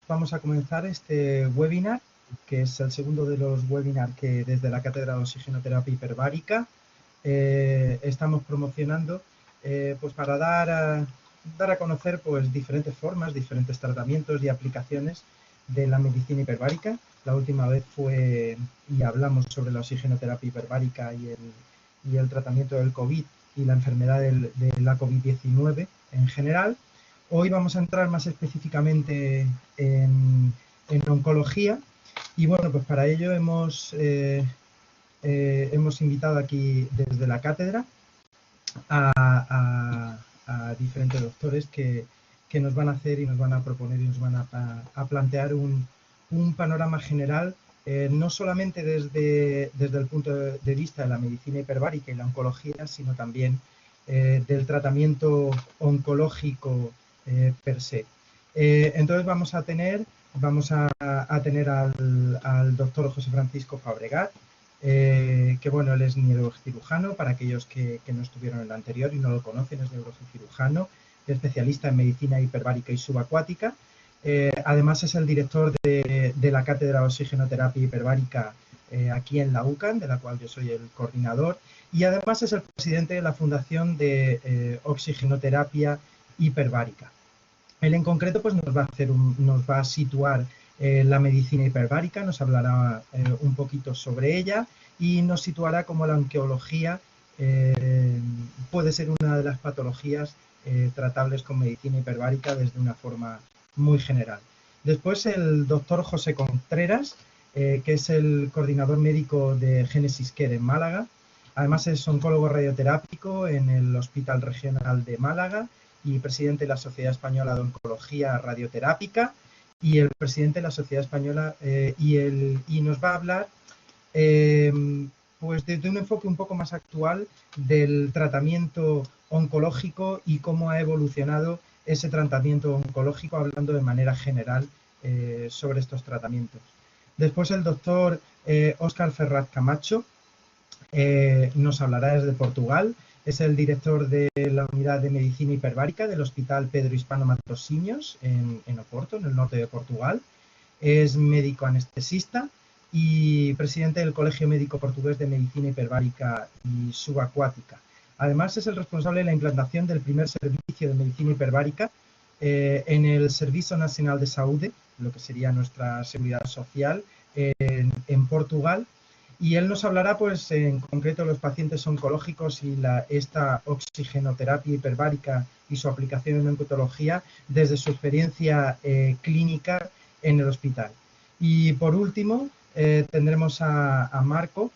vamos a comenzar este webinar, que es el segundo de los webinars que desde la Cátedra de Oxigenoterapia Hiperbárica estamos promocionando pues para dar a conocer pues diferentes formas, diferentes tratamientos y aplicaciones de la medicina hiperbárica. La última vez fue y hablamos sobre la oxigenoterapia hiperbárica y el tratamiento del COVID y la enfermedad de la COVID-19 en general. Hoy vamos a entrar más específicamente en oncología y bueno, pues para ello hemos invitado aquí desde la cátedra a diferentes doctores que nos van a hacer y nos van a proponer y nos van a plantear un panorama general, no solamente desde el punto de vista de la medicina hiperbárica y la oncología, sino también del tratamiento oncológico per se. Entonces vamos a tener al doctor José Francisco Fabregat, que bueno, él es neurocirujano, para aquellos que no estuvieron en el anterior y no lo conocen, es neurocirujano, especialista en medicina hiperbárica y subacuática. Además es el director de la Cátedra de Oxigenoterapia Hiperbárica aquí en la UCAN, de la cual yo soy el coordinador, y además es el presidente de la Fundación de Oxigenoterapia Hiperbárica. Él en concreto pues nos va a situar la medicina hiperbárica, nos hablará un poquito sobre ella y nos situará como la oncología puede ser una de las patologías tratables con medicina hiperbárica desde una forma muy general. Después el doctor José Contreras, que es el coordinador médico de Génesis Care en Málaga. Además es oncólogo radioterápico en el Hospital Regional de Málaga y presidente de la Sociedad Española de Oncología Radioterápica y el presidente de la Sociedad Española y nos va a hablar pues desde un enfoque un poco más actual del tratamiento oncológico y cómo ha evolucionado ese tratamiento oncológico, hablando de manera general sobre estos tratamientos. Después el doctor Óscar Ferraz Camacho nos hablará desde Portugal. Es el director de la Unidad de Medicina Hiperbárica del Hospital Pedro Hispano Matosinhos en Oporto, en el norte de Portugal. Es médico anestesista y presidente del Colegio Médico Portugués de Medicina Hiperbárica y Subacuática. Además es el responsable de la implantación del primer servicio de medicina hiperbárica en el Servicio Nacional de Saúde, lo que sería nuestra seguridad social, en Portugal. Y él nos hablará, pues, en concreto de los pacientes oncológicos y esta oxigenoterapia hiperbárica y su aplicación en oncología desde su experiencia clínica en el hospital. Y por último, tendremos a Marco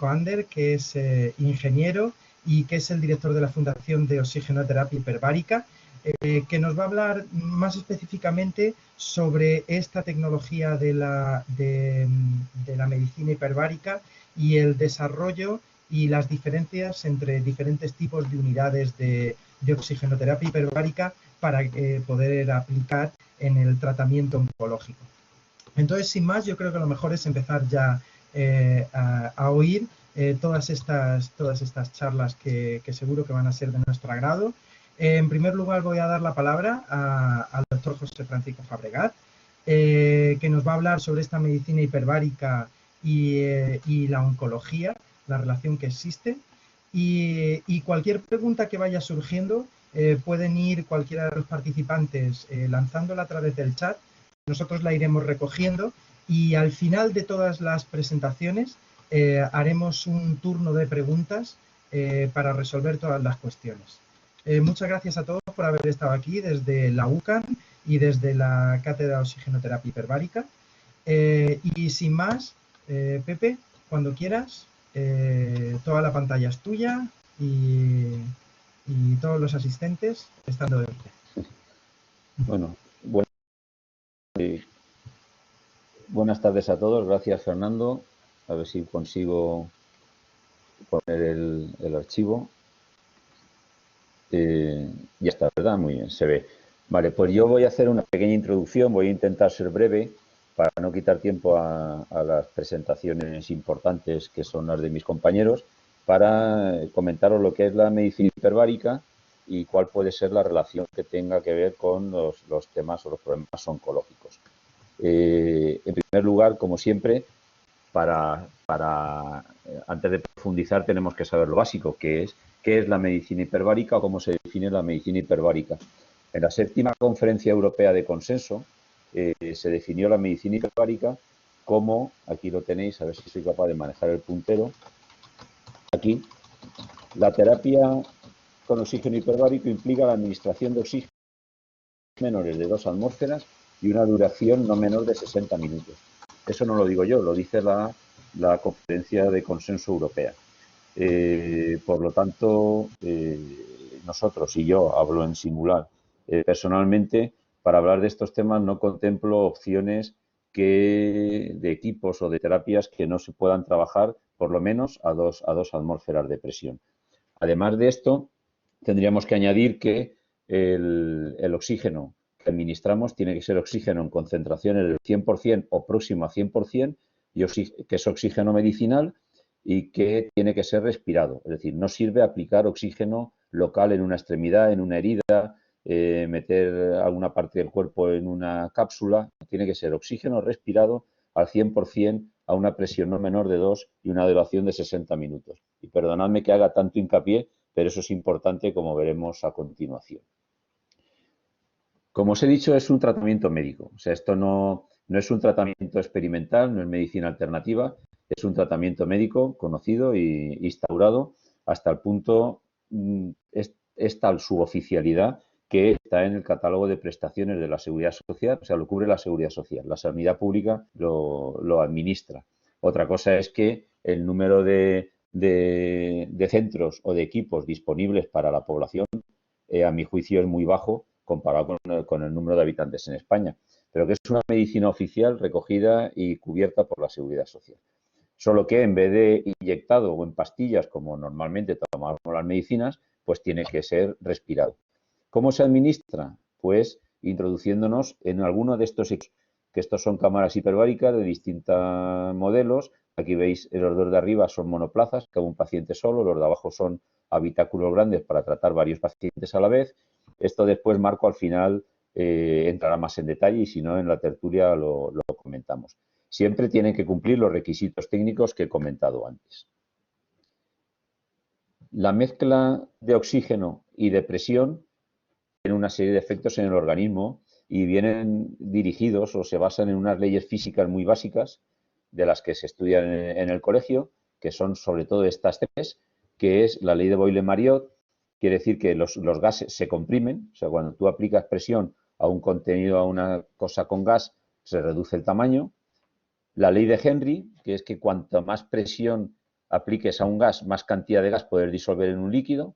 Ander, que es ingeniero y que es el director de la Fundación de Oxigenoterapia Hiperbárica, que nos va a hablar más específicamente sobre esta tecnología de la medicina hiperbárica y el desarrollo y las diferencias entre diferentes tipos de unidades de oxigenoterapia hiperbárica para poder aplicar en el tratamiento oncológico. Entonces, sin más, yo creo que lo mejor es empezar ya a oír todas estas charlas que seguro que van a ser de nuestro agrado. En primer lugar, voy a dar la palabra al doctor José Francisco Fabregat, que nos va a hablar sobre esta medicina hiperbárica y la oncología, la relación que existe. Y cualquier pregunta que vaya surgiendo, pueden ir cualquiera de los participantes lanzándola a través del chat. Nosotros la iremos recogiendo y al final de todas las presentaciones haremos un turno de preguntas para resolver todas las cuestiones. Muchas gracias a todos por haber estado aquí desde la UCAN y desde la Cátedra de Oxigenoterapia Hiperbárica. Y sin más, Pepe, cuando quieras, toda la pantalla es tuya y todos los asistentes estando de pie. Bueno, buenas tardes a todos. Gracias, Fernando. A ver si consigo poner el archivo. Ya está, ¿verdad? Muy bien, se ve. Vale, pues yo voy a hacer una pequeña introducción, voy a intentar ser breve para no quitar tiempo a las presentaciones importantes que son las de mis compañeros, para comentaros lo que es la medicina hiperbárica y cuál puede ser la relación que tenga que ver con los temas o los problemas oncológicos. En primer lugar, como siempre, antes de profundizar tenemos que saber lo básico, que es qué es la medicina hiperbárica o cómo se define la medicina hiperbárica. En la 7ª Conferencia Europea de Consenso se definió la medicina hiperbárica como, aquí lo tenéis, a ver si soy capaz de manejar el puntero, aquí, la terapia con oxígeno hiperbárico implica la administración de oxígeno menores de 2 atmósferas y una duración no menor de 60 minutos. Eso no lo digo yo, lo dice la Conferencia de Consenso Europea. Por lo tanto, nosotros, y yo hablo en singular, personalmente, para hablar de estos temas no contemplo opciones de equipos o de terapias que no se puedan trabajar por lo menos a 2 atmósferas de presión. Además de esto, tendríamos que añadir que el oxígeno que administramos tiene que ser oxígeno en concentraciones del 100% o próximo a 100%, que es oxígeno medicinal y que tiene que ser respirado. Es decir, no sirve aplicar oxígeno local en una extremidad, en una herida, meter alguna parte del cuerpo en una cápsula. Tiene que ser oxígeno respirado al 100% a una presión no menor de 2 y una duración de 60 minutos. Y perdonadme que haga tanto hincapié, pero eso es importante, como veremos a continuación. Como os he dicho, es un tratamiento médico. O sea, esto no es un tratamiento experimental, no es medicina alternativa, es un tratamiento médico conocido e instaurado hasta el punto, es tal su oficialidad que está en el catálogo de prestaciones de la Seguridad Social, o sea, lo cubre la Seguridad Social, la sanidad pública lo administra. Otra cosa es que el número de centros o de equipos disponibles para la población, a mi juicio, es muy bajo comparado con el número de habitantes en España, pero que es una medicina oficial recogida y cubierta por la Seguridad Social. Solo que en vez de inyectado o en pastillas, como normalmente tomamos las medicinas, pues tiene que ser respirado. ¿Cómo se administra? Pues introduciéndonos en alguno de estos equipos, que estos son cámaras hiperbáricas de distintos modelos. Aquí veis, los dos de arriba son monoplazas, cada un paciente solo, los de abajo son habitáculos grandes para tratar varios pacientes a la vez. Esto después, Marco, al final entrará más en detalle y si no, en la tertulia lo comentamos. Siempre tienen que cumplir los requisitos técnicos que he comentado antes. La mezcla de oxígeno y de presión tiene una serie de efectos en el organismo y vienen dirigidos o se basan en unas leyes físicas muy básicas de las que se estudian en el colegio, que son sobre todo estas 3, que es la ley de Boyle-Mariot. Quiere decir que los gases se comprimen, o sea, cuando tú aplicas presión a un contenido, a una cosa con gas, se reduce el tamaño. La ley de Henry, que es que cuanto más presión apliques a un gas, más cantidad de gas puedes disolver en un líquido.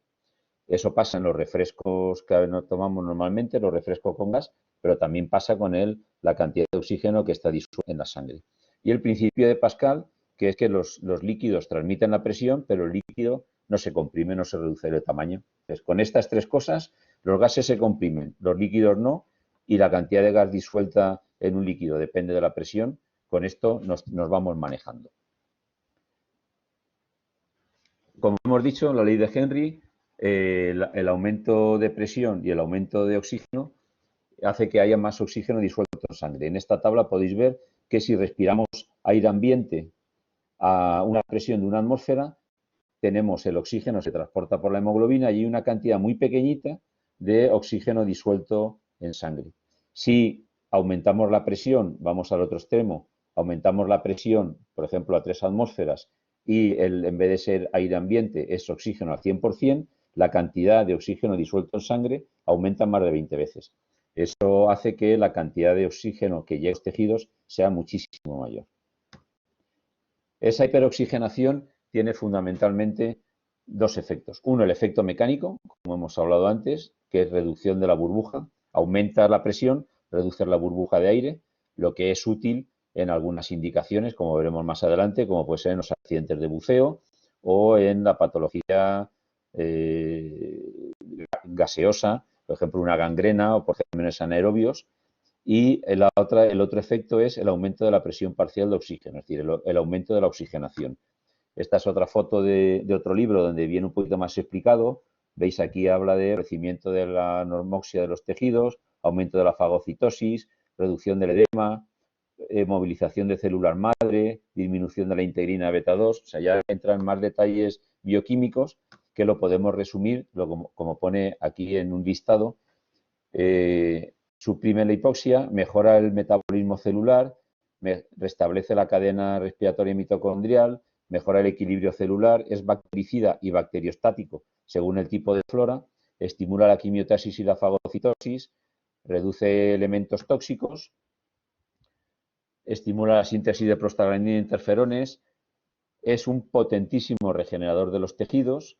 Eso pasa en los refrescos que tomamos normalmente, los refrescos con gas, pero también pasa con la cantidad de oxígeno que está disuelto en la sangre. Y el principio de Pascal, que es que los líquidos transmiten la presión, pero el líquido no se comprime, no se reduce de tamaño. Entonces, con estas 3 cosas, los gases se comprimen, los líquidos no, y la cantidad de gas disuelta en un líquido depende de la presión. Con esto nos vamos manejando. Como hemos dicho, la ley de Henry, el aumento de presión y el aumento de oxígeno hace que haya más oxígeno disuelto en sangre. En esta tabla podéis ver que si respiramos aire ambiente a una presión de 1 atmósfera, tenemos el oxígeno, se transporta por la hemoglobina y hay una cantidad muy pequeñita de oxígeno disuelto en sangre. Si aumentamos la presión, vamos al otro extremo, aumentamos la presión, por ejemplo, a 3 atmósferas y en vez de ser aire ambiente es oxígeno al 100%, la cantidad de oxígeno disuelto en sangre aumenta más de 20 veces. Eso hace que la cantidad de oxígeno que llega a los tejidos sea muchísimo mayor. Esa hiperoxigenación tiene fundamentalmente 2 efectos. Uno, el efecto mecánico, como hemos hablado antes, que es reducción de la burbuja. Aumenta la presión, reduce la burbuja de aire, lo que es útil en algunas indicaciones, como veremos más adelante, como puede ser en los accidentes de buceo o en la patología gaseosa, por ejemplo, una gangrena o por gérmenes anaerobios. Y el otro efecto es el aumento de la presión parcial de oxígeno, es decir, el aumento de la oxigenación. Esta es otra foto de otro libro donde viene un poquito más explicado Veis aquí habla de crecimiento de la normoxia de los tejidos, aumento de la fagocitosis, reducción del edema, movilización de células madre, disminución de la integrina beta 2, o sea, ya entran más detalles bioquímicos que lo podemos resumir, como pone aquí en un listado. Suprime la hipoxia, mejora el metabolismo celular, restablece la cadena respiratoria mitocondrial, mejora el equilibrio celular, es bactericida y bacteriostático según el tipo de flora, estimula la quimiotasis y la fagocitosis, reduce elementos tóxicos, estimula la síntesis de prostaglandina e interferones, es un potentísimo regenerador de los tejidos,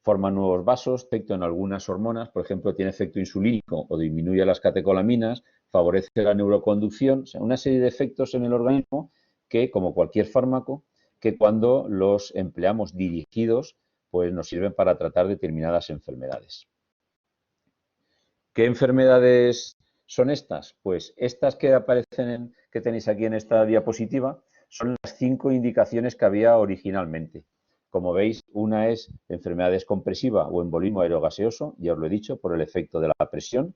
forma nuevos vasos, efecto en algunas hormonas, por ejemplo, tiene efecto insulínico o disminuye las catecolaminas, favorece la neuroconducción, o sea, una serie de efectos en el organismo que, como cualquier fármaco, que cuando los empleamos dirigidos, pues nos sirven para tratar determinadas enfermedades. ¿Qué enfermedades son estas? Pues estas que aparecen, que tenéis aquí en esta diapositiva, son las 5 indicaciones que había originalmente. Como veis, una es enfermedad descompresiva o embolismo aerogaseoso, ya os lo he dicho, por el efecto de la presión.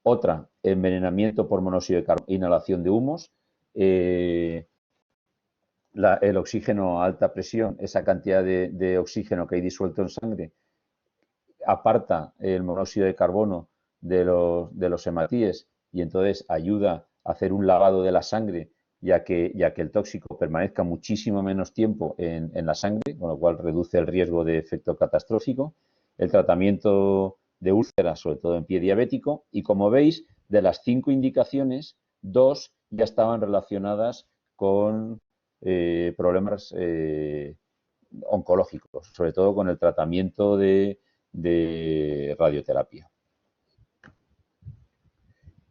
Otra, envenenamiento por monóxido de carbono, inhalación de humos. El oxígeno a alta presión, esa cantidad de oxígeno que hay disuelto en sangre, aparta el monóxido de carbono de los hematíes y entonces ayuda a hacer un lavado de la sangre, ya que el tóxico permanezca muchísimo menos tiempo en la sangre, con lo cual reduce el riesgo de efecto catastrófico. El tratamiento de úlceras, sobre todo en pie diabético, y como veis, de las 5 indicaciones, 2 ya estaban relacionadas con problemas oncológicos, sobre todo con el tratamiento de radioterapia.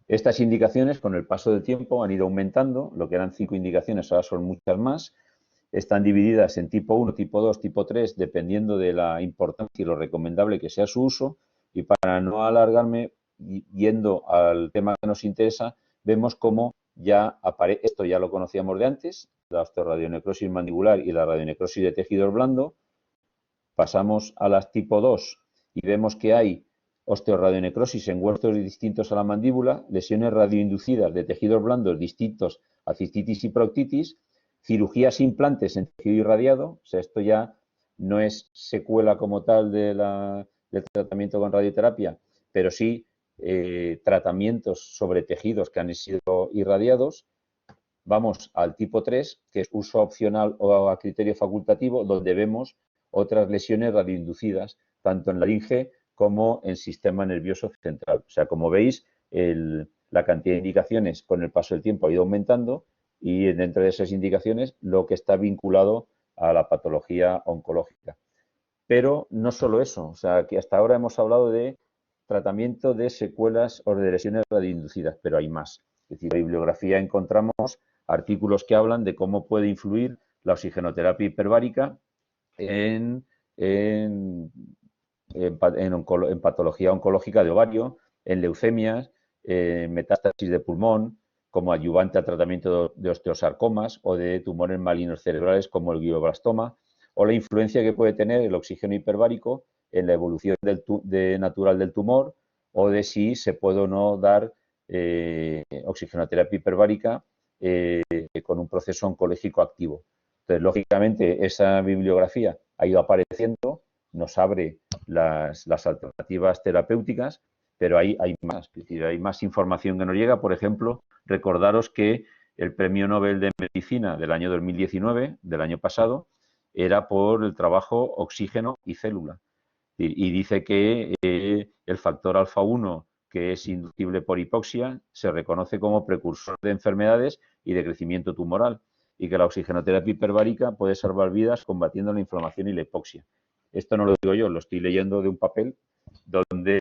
Estas indicaciones, con el paso del tiempo, han ido aumentando. Lo que eran 5 indicaciones ahora son muchas más. Están divididas en tipo 1, tipo 2, tipo 3, dependiendo de la importancia y lo recomendable que sea su uso. Y para no alargarme, yendo al tema que nos interesa, vemos cómo ya aparece, esto ya lo conocíamos de antes, la osteoradionecrosis mandibular y la radionecrosis de tejidos blandos. Pasamos a las tipo 2 y vemos que hay osteoradionecrosis en huesos distintos a la mandíbula, lesiones radioinducidas de tejidos blandos distintos a cistitis y proctitis, cirugías implantes en tejido irradiado, o sea, esto ya no es secuela como tal del tratamiento con radioterapia, pero sí tratamientos sobre tejidos que han sido irradiados. Vamos al tipo 3, que es uso opcional o a criterio facultativo, donde vemos otras lesiones radioinducidas, tanto en laringe como en sistema nervioso central. O sea, como veis, la cantidad de indicaciones con el paso del tiempo ha ido aumentando y dentro de esas indicaciones lo que está vinculado a la patología oncológica. Pero no solo eso, o sea, que hasta ahora hemos hablado de tratamiento de secuelas o de lesiones radioinducidas, pero hay más. Es decir, en la bibliografía encontramos artículos que hablan de cómo puede influir la oxigenoterapia hiperbárica en patología oncológica de ovario, en leucemias, metástasis de pulmón, como ayudante al tratamiento de osteosarcomas o de tumores malignos cerebrales como el glioblastoma, o la influencia que puede tener el oxígeno hiperbárico en la evolución natural del tumor, o de si se puede o no dar oxigenoterapia hiperbárica con un proceso oncológico activo. Entonces, lógicamente, esa bibliografía ha ido apareciendo, nos abre las alternativas terapéuticas, pero hay más, es decir, hay más información que nos llega. Por ejemplo, recordaros que el Premio Nobel de Medicina del año 2019, del año pasado, era por el trabajo oxígeno y célula. Y dice que el factor alfa 1, que es inducible por hipoxia, se reconoce como precursor de enfermedades y de crecimiento tumoral, y que la oxigenoterapia hiperbárica puede salvar vidas combatiendo la inflamación y la hipoxia. Esto no lo digo yo, lo estoy leyendo de un papel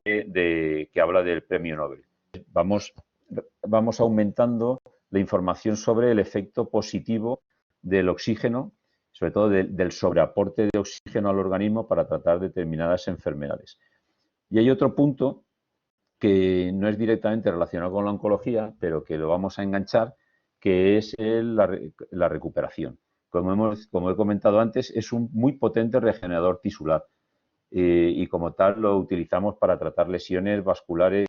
que habla del premio Nobel. Vamos aumentando la información sobre el efecto positivo del oxígeno, sobre todo del sobreaporte de oxígeno al organismo para tratar determinadas enfermedades. Y hay otro punto que no es directamente relacionado con la oncología, pero que lo vamos a enganchar, que es la recuperación. Como he comentado antes, es un muy potente regenerador tisular. y como tal lo utilizamos para tratar lesiones vasculares,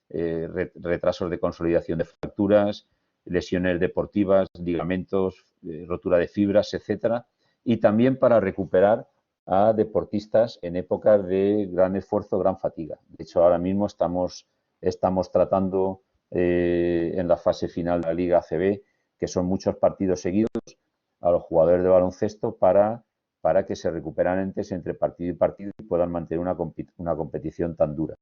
retrasos de consolidación de fracturas, lesiones deportivas, ligamentos, rotura de fibras, etcétera, y también para recuperar a deportistas en épocas de gran esfuerzo, gran fatiga. De hecho, ahora mismo estamos tratando en la fase final de la Liga ACB, que son muchos partidos seguidos, a los jugadores de baloncesto para que se recuperen antes entre partido y partido y puedan mantener una competición tan dura.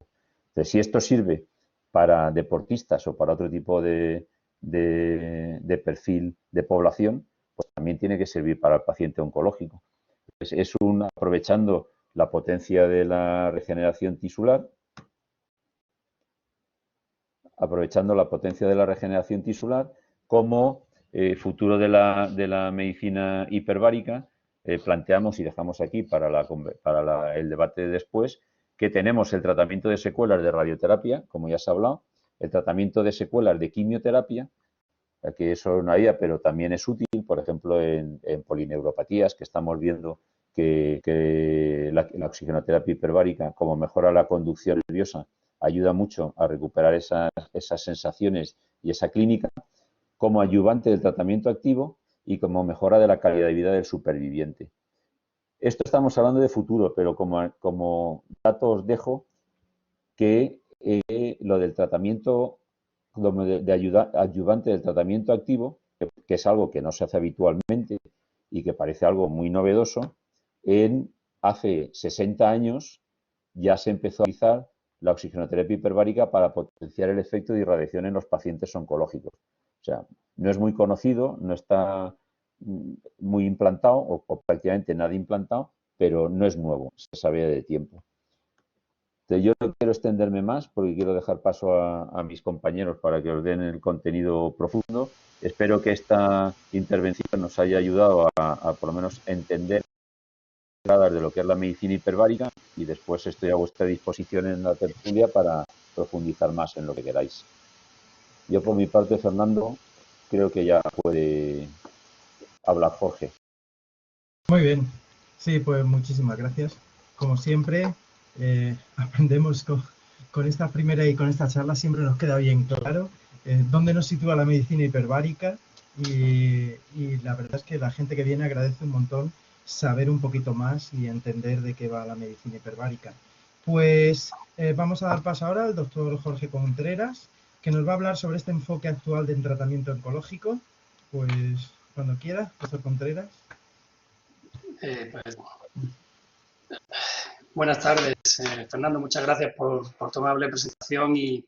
Entonces, si esto sirve para deportistas o para otro tipo de perfil de población, pues también tiene que servir para el paciente oncológico. Es aprovechando la potencia de la regeneración tisular, como futuro de la medicina hiperbárica. Planteamos y dejamos aquí para el debate de después que tenemos el tratamiento de secuelas de radioterapia, como ya se ha hablado, el tratamiento de secuelas de quimioterapia, que eso no había, pero también es útil, por ejemplo, en polineuropatías, que estamos viendo que la oxigenoterapia hiperbárica, como mejora la conducción nerviosa, ayuda mucho a recuperar esas sensaciones y esa clínica, como ayudante del tratamiento activo y como mejora de la calidad de vida del superviviente. Esto estamos hablando de futuro, pero como dato os dejo que lo del tratamiento de ayudante del tratamiento activo, que es algo que no se hace habitualmente y que parece algo muy novedoso, hace 60 años ya se empezó a utilizar la oxigenoterapia hiperbárica para potenciar el efecto de irradiación en los pacientes oncológicos. O sea, no es muy conocido, no está muy implantado o prácticamente nada implantado, pero no es nuevo, se sabe de tiempo. Entonces, yo no quiero extenderme más porque quiero dejar paso a mis compañeros para que os den el contenido profundo. Espero que esta intervención nos haya ayudado a por lo menos entender de lo que es la medicina hiperbárica y después estoy a vuestra disposición en la tertulia para profundizar más en lo que queráis. Yo por mi parte, Fernando, creo que ya puede hablar Jorge. Muy bien. Sí, pues muchísimas gracias. Como siempre, aprendemos con esta primera y con esta charla, siempre nos queda bien claro dónde nos sitúa la medicina hiperbárica y la verdad es que la gente que viene agradece un montón saber un poquito más y entender de qué va la medicina hiperbárica. Pues vamos a dar paso ahora al doctor Jorge Contreras, que nos va a hablar sobre este enfoque actual del tratamiento oncológico. Pues cuando quiera, doctor Contreras. Buenas tardes, Fernando. Muchas gracias por tu amable presentación y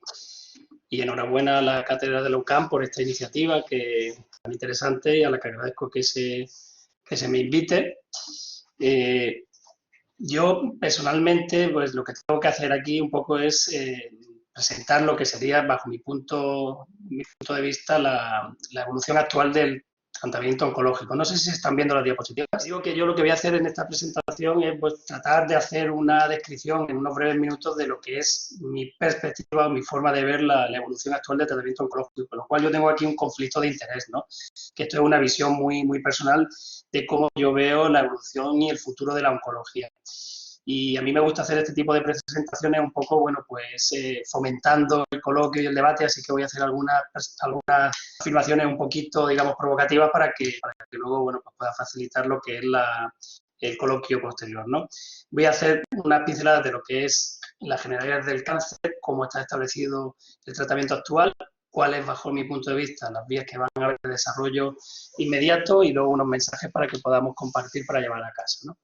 enhorabuena a la Cátedra de la UCAM por esta iniciativa que es tan interesante y a la que agradezco que se me invite. Yo personalmente, pues lo que tengo que hacer aquí un poco es presentar lo que sería, bajo mi punto de vista, la evolución actual del tratamiento oncológico. No sé si se están viendo las diapositivas. Digo que yo lo que voy a hacer en esta presentación es pues, tratar de hacer una descripción en unos breves minutos de lo que es mi perspectiva o mi forma de ver la evolución actual del tratamiento oncológico, con lo cual yo tengo aquí un conflicto de interés, ¿no? Que esto es una visión muy, muy personal de cómo yo veo la evolución y el futuro de la oncología. Y a mí me gusta hacer este tipo de presentaciones un poco, bueno, pues fomentando el coloquio y el debate, así que voy a hacer algunas afirmaciones un poquito, digamos, provocativas para que luego, bueno, pues pueda facilitar lo que es el coloquio posterior, ¿no? Voy a hacer unas pinceladas de lo que es la generalidad del cáncer, cómo está establecido el tratamiento actual, cuáles, bajo mi punto de vista, las vías que van a haber de desarrollo inmediato y luego unos mensajes para que podamos compartir para llevar a casa, ¿no?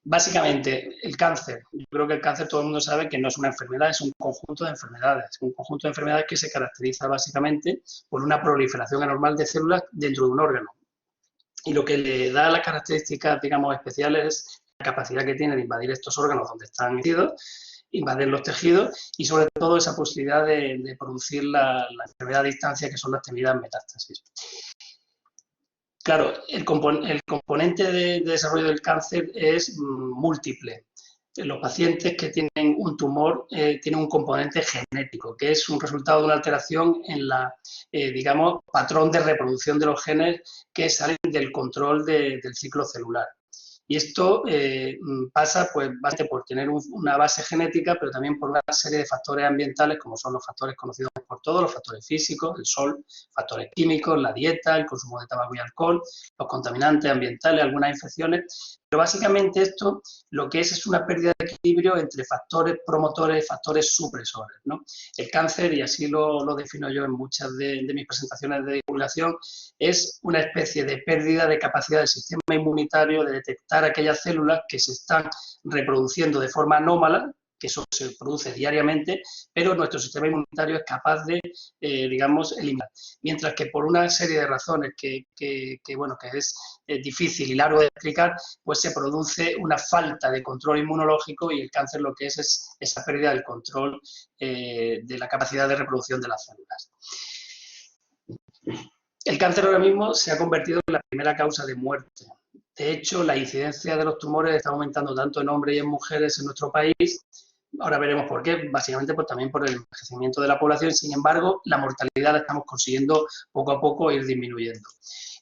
Básicamente, el cáncer. Yo creo que el cáncer todo el mundo sabe que no es una enfermedad, es un conjunto de enfermedades. Un conjunto de enfermedades que se caracteriza básicamente por una proliferación anormal de células dentro de un órgano. Y lo que le da las características, digamos, especiales es la capacidad que tiene de invadir estos órganos donde están metidos, invadir los tejidos y sobre todo esa posibilidad de producir la enfermedad a distancia que son las temidas metástasis. Claro, el componente de desarrollo del cáncer es múltiple. Los pacientes que tienen un tumor tienen un componente genético, que es un resultado de una alteración en la, digamos, patrón de reproducción de los genes que salen del control del ciclo celular. Y esto pasa pues básicamente por tener una base genética, pero también por una serie de factores ambientales, como son los factores conocidos por todos, los factores físicos, el sol, factores químicos, la dieta, el consumo de tabaco y alcohol, los contaminantes ambientales, algunas infecciones. Pero básicamente esto lo que es una pérdida de equilibrio entre factores promotores y factores supresores, ¿no? El cáncer, y así lo defino yo en muchas de mis presentaciones de divulgación, es una especie de pérdida de capacidad del sistema inmunitario de detectar aquellas células que se están reproduciendo de forma anómala, que eso se produce diariamente, pero nuestro sistema inmunitario es capaz de, digamos, eliminar. Mientras que por una serie de razones que es difícil y largo de explicar, pues se produce una falta de control inmunológico y el cáncer lo que es esa pérdida del control de la capacidad de reproducción de las células. El cáncer ahora mismo se ha convertido en la primera causa de muerte. De hecho, la incidencia de los tumores está aumentando tanto en hombres y en mujeres en nuestro país. Ahora veremos por qué, básicamente pues, también por el envejecimiento de la población. Sin embargo, la mortalidad la estamos consiguiendo poco a poco ir disminuyendo.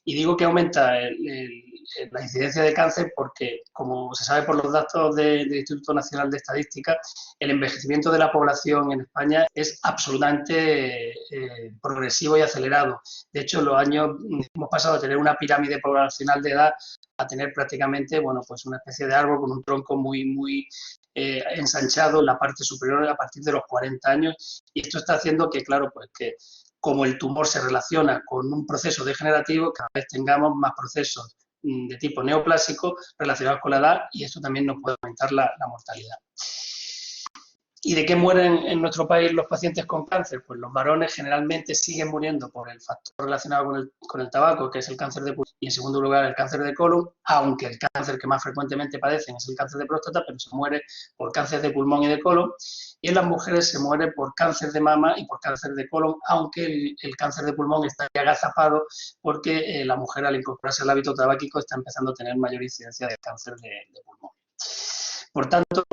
Y digo que aumenta la incidencia de cáncer porque, como se sabe por los datos del Instituto Nacional de Estadística, el envejecimiento de la población en España es absolutamente progresivo y acelerado. De hecho, en los años hemos pasado de tener una pirámide poblacional de edad a tener prácticamente, bueno, pues una especie de árbol con un tronco muy ensanchado en la parte superior a partir de los 40 años. Y esto está haciendo que, claro, pues que como el tumor se relaciona con un proceso degenerativo, cada vez tengamos más procesos de tipo neoplásico relacionados con la edad y esto también nos puede aumentar la mortalidad. ¿Y de qué mueren en nuestro país los pacientes con cáncer? Pues los varones generalmente siguen muriendo por el factor relacionado con el tabaco, que es el cáncer de pulmón, y en segundo lugar el cáncer de colon, aunque el cáncer que más frecuentemente padecen es el cáncer de próstata, pero se muere por cáncer de pulmón y de colon. Y en las mujeres se muere por cáncer de mama y por cáncer de colon, aunque el cáncer de pulmón está agazapado porque la mujer al incorporarse al hábito tabáquico está empezando a tener mayor incidencia de cáncer de pulmón. Por tanto,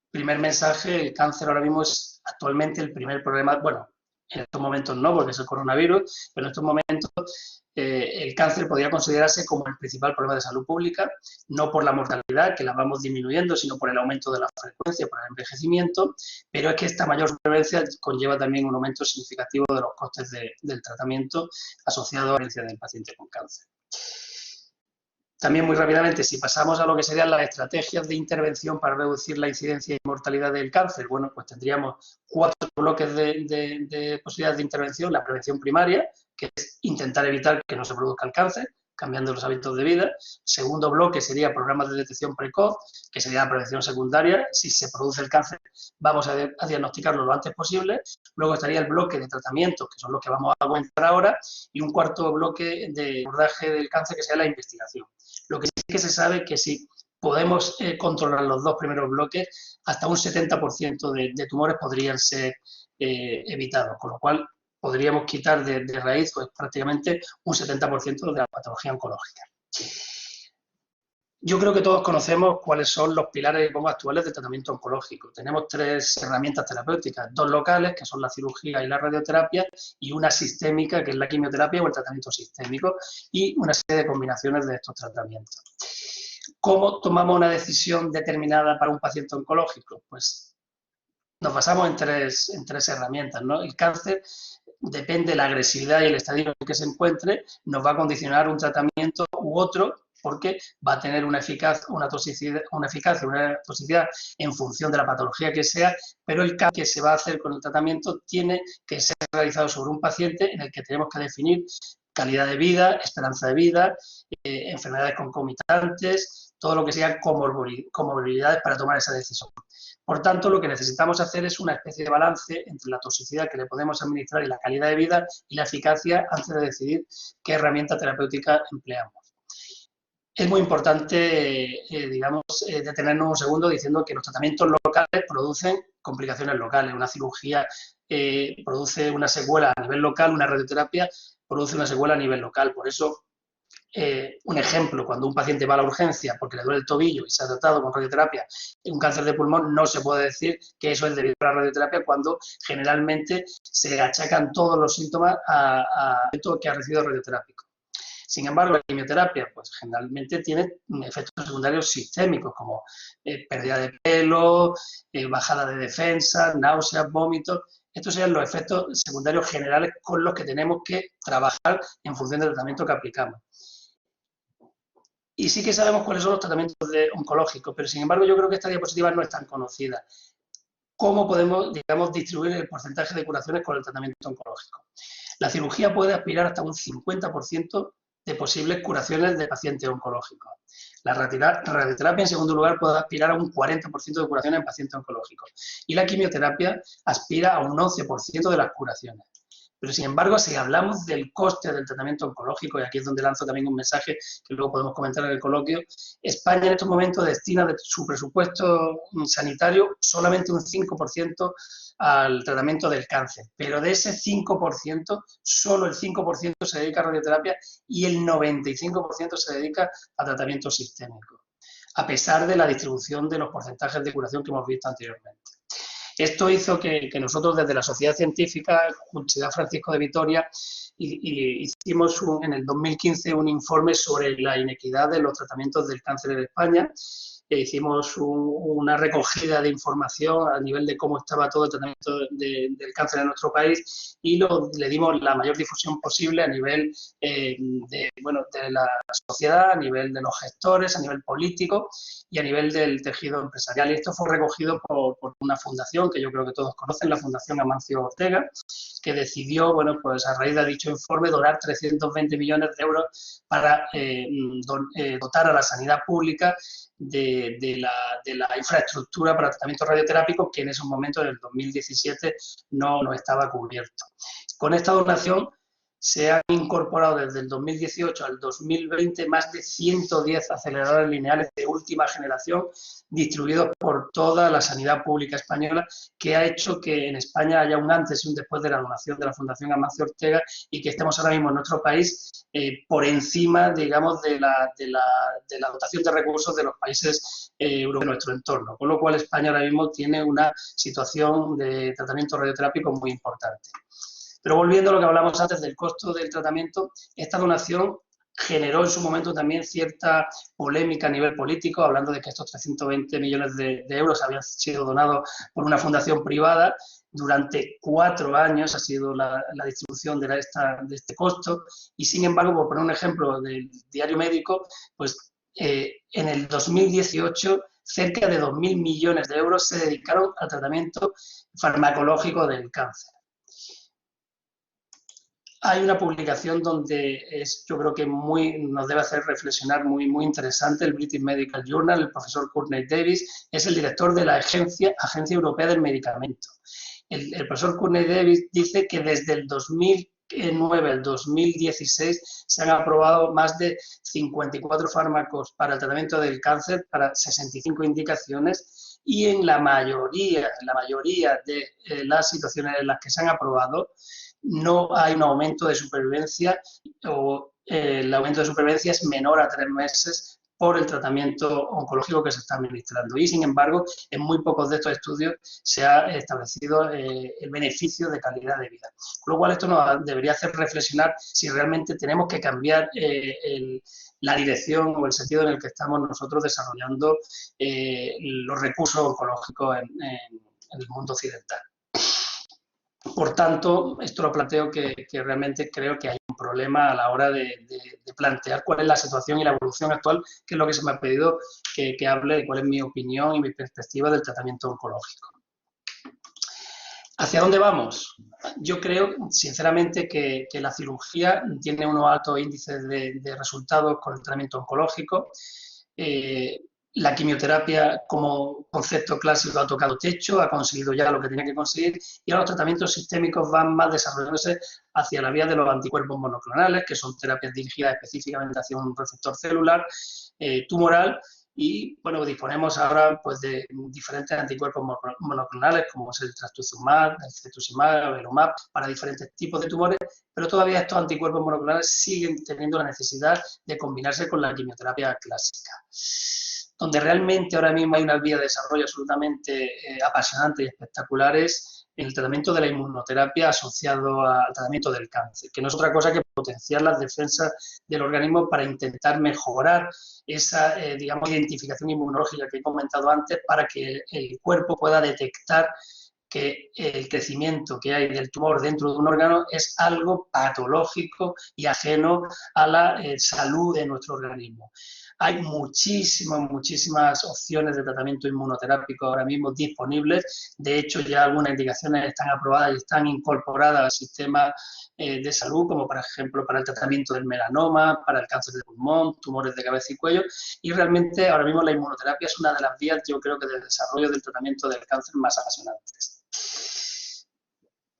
primer mensaje, el cáncer ahora mismo es actualmente el primer problema, bueno, en estos momentos no, porque es el coronavirus, pero en estos momentos el cáncer podría considerarse como el principal problema de salud pública, no por la mortalidad, que la vamos disminuyendo, sino por el aumento de la frecuencia, por el envejecimiento, pero es que esta mayor frecuencia conlleva también un aumento significativo de los costes del tratamiento asociado a la herencia del paciente con cáncer. También muy rápidamente, si pasamos a lo que serían las estrategias de intervención para reducir la incidencia y mortalidad del cáncer, bueno, pues tendríamos 4 bloques de posibilidades de intervención. La prevención primaria, que es intentar evitar que no se produzca el cáncer, cambiando los hábitos de vida. Segundo bloque sería programas de detección precoz, que sería la prevención secundaria. Si se produce el cáncer, vamos a diagnosticarlo lo antes posible. Luego estaría el bloque de tratamientos, que son los que vamos a comentar ahora, y un cuarto bloque de abordaje del cáncer, que sería la investigación. Lo que sí que se sabe es que si podemos controlar los 2 primeros bloques, hasta un 70% de tumores podrían ser evitados, con lo cual podríamos quitar de raíz pues, prácticamente un 70% de la patología oncológica. Yo creo que todos conocemos cuáles son los pilares actuales del tratamiento oncológico. Tenemos 3 herramientas terapéuticas, 2 locales, que son la cirugía y la radioterapia, y una sistémica, que es la quimioterapia o el tratamiento sistémico, y una serie de combinaciones de estos tratamientos. ¿Cómo tomamos una decisión determinada para un paciente oncológico? Pues nos basamos en tres herramientas, ¿no? El cáncer, depende de la agresividad y el estadio en el que se encuentre, nos va a condicionar un tratamiento u otro, porque va a tener una eficacia, una toxicidad en función de la patología que sea, pero el cambio que se va a hacer con el tratamiento tiene que ser realizado sobre un paciente en el que tenemos que definir calidad de vida, esperanza de vida, enfermedades concomitantes, todo lo que sea comorbilidades para tomar esa decisión. Por tanto, lo que necesitamos hacer es una especie de balance entre la toxicidad que le podemos administrar y la calidad de vida y la eficacia antes de decidir qué herramienta terapéutica empleamos. Es muy importante, detenernos un segundo diciendo que los tratamientos locales producen complicaciones locales. Una cirugía produce una secuela a nivel local, una radioterapia produce una secuela a nivel local. Por eso, un ejemplo, cuando un paciente va a la urgencia porque le duele el tobillo y se ha tratado con radioterapia un cáncer de pulmón, no se puede decir que eso es debido a la radioterapia cuando generalmente se achacan todos los síntomas a esto que ha recibido radioterápico. Sin embargo, la quimioterapia pues, generalmente tiene efectos secundarios sistémicos como pérdida de pelo, bajada de defensa, náuseas, vómitos. Estos serían los efectos secundarios generales con los que tenemos que trabajar en función del tratamiento que aplicamos. Y sí que sabemos cuáles son los tratamientos oncológicos, pero sin embargo yo creo que esta diapositiva no es tan conocida. ¿Cómo podemos, digamos, distribuir el porcentaje de curaciones con el tratamiento oncológico? La cirugía puede aspirar hasta un 50% de posibles curaciones de pacientes oncológicos. La radioterapia, en segundo lugar, puede aspirar a un 40% de curaciones en pacientes oncológicos. Y la quimioterapia aspira a un 11% de las curaciones. Pero, sin embargo, si hablamos del coste del tratamiento oncológico, y aquí es donde lanzo también un mensaje que luego podemos comentar en el coloquio, España en estos momentos destina de su presupuesto sanitario solamente un 5% al tratamiento del cáncer. Pero de ese 5%, solo el 5% se dedica a radioterapia y el 95% se dedica a tratamiento sistémico, a pesar de la distribución de los porcentajes de curación que hemos visto anteriormente. Esto hizo que nosotros desde la Sociedad Científica, Universidad Francisco de Vitoria, hicimos en el 2015 un informe sobre la inequidad de los tratamientos del cáncer en España. Hicimos una recogida de información a nivel de cómo estaba todo el tratamiento del cáncer en nuestro país y le dimos la mayor difusión posible a nivel de la sociedad, a nivel de los gestores, a nivel político y a nivel del tejido empresarial. Y esto fue recogido por una fundación que yo creo que todos conocen, la Fundación Amancio Ortega, que decidió, pues a raíz de dicho informe, donar 320 millones de euros para dotar a la sanidad pública de la infraestructura para tratamiento radioterápico que en esos momentos, en el 2017, no estaba cubierto. Con esta donación se han incorporado desde el 2018 al 2020 más de 110 aceleradores lineales de última generación distribuidos por toda la sanidad pública española, que ha hecho que en España haya un antes y un después de la donación de la Fundación Amancio Ortega y que estemos ahora mismo en nuestro país por encima, digamos, de la dotación de recursos de los países europeos de nuestro entorno, con lo cual España ahora mismo tiene una situación de tratamiento radioterápico muy importante. Pero volviendo a lo que hablamos antes del costo del tratamiento, esta donación generó en su momento también cierta polémica a nivel político, hablando de que estos 320 millones de euros habían sido donados por una fundación privada. Durante 4 años ha sido la distribución de este costo y, sin embargo, por poner un ejemplo del Diario Médico, pues en el 2018 cerca de 2.000 millones de euros se dedicaron al tratamiento farmacológico del cáncer. Hay una publicación donde yo creo que nos debe hacer reflexionar muy interesante, el British Medical Journal. El profesor Courtney Davis es el director de la Agencia Europea del Medicamento. El profesor Courtney Davis dice que desde el 2009 al 2016 se han aprobado más de 54 fármacos para el tratamiento del cáncer para 65 indicaciones y en la mayoría de las situaciones en las que se han aprobado no hay un aumento de supervivencia o el aumento de supervivencia es menor a 3 meses por el tratamiento oncológico que se está administrando. Y, sin embargo, en muy pocos de estos estudios se ha establecido el beneficio de calidad de vida. Con lo cual, esto nos debería hacer reflexionar si realmente tenemos que cambiar la dirección o el sentido en el que estamos nosotros desarrollando los recursos oncológicos en el mundo occidental. Por tanto, esto lo planteo que realmente creo que hay un problema a la hora de plantear cuál es la situación y la evolución actual, que es lo que se me ha pedido que hable de cuál es mi opinión y mi perspectiva del tratamiento oncológico. ¿Hacia dónde vamos? Yo creo, sinceramente, que la cirugía tiene unos altos índices de resultados con el tratamiento oncológico. La quimioterapia como concepto clásico ha tocado techo, ha conseguido ya lo que tenía que conseguir y ahora los tratamientos sistémicos van más desarrollándose hacia la vía de los anticuerpos monoclonales, que son terapias dirigidas específicamente hacia un receptor celular tumoral y, bueno, disponemos ahora pues de diferentes anticuerpos monoclonales como es el trastuzumab, el cetuximab, el avelumab, para diferentes tipos de tumores, pero todavía estos anticuerpos monoclonales siguen teniendo la necesidad de combinarse con la quimioterapia clásica. Donde realmente ahora mismo hay una vía de desarrollo absolutamente apasionante y espectaculares en el tratamiento de la inmunoterapia asociado al tratamiento del cáncer, que no es otra cosa que potenciar las defensas del organismo para intentar mejorar esa, digamos, identificación inmunológica que he comentado antes, para que el cuerpo pueda detectar que el crecimiento que hay del tumor dentro de un órgano es algo patológico y ajeno a la salud de nuestro organismo. Hay muchísimas opciones de tratamiento inmunoterápico ahora mismo disponibles. De hecho, ya algunas indicaciones están aprobadas y están incorporadas al sistema de salud, como por ejemplo para el tratamiento del melanoma, para el cáncer de pulmón, tumores de cabeza y cuello. Y realmente ahora mismo la inmunoterapia es una de las vías, yo creo que de desarrollo del tratamiento del cáncer más apasionantes.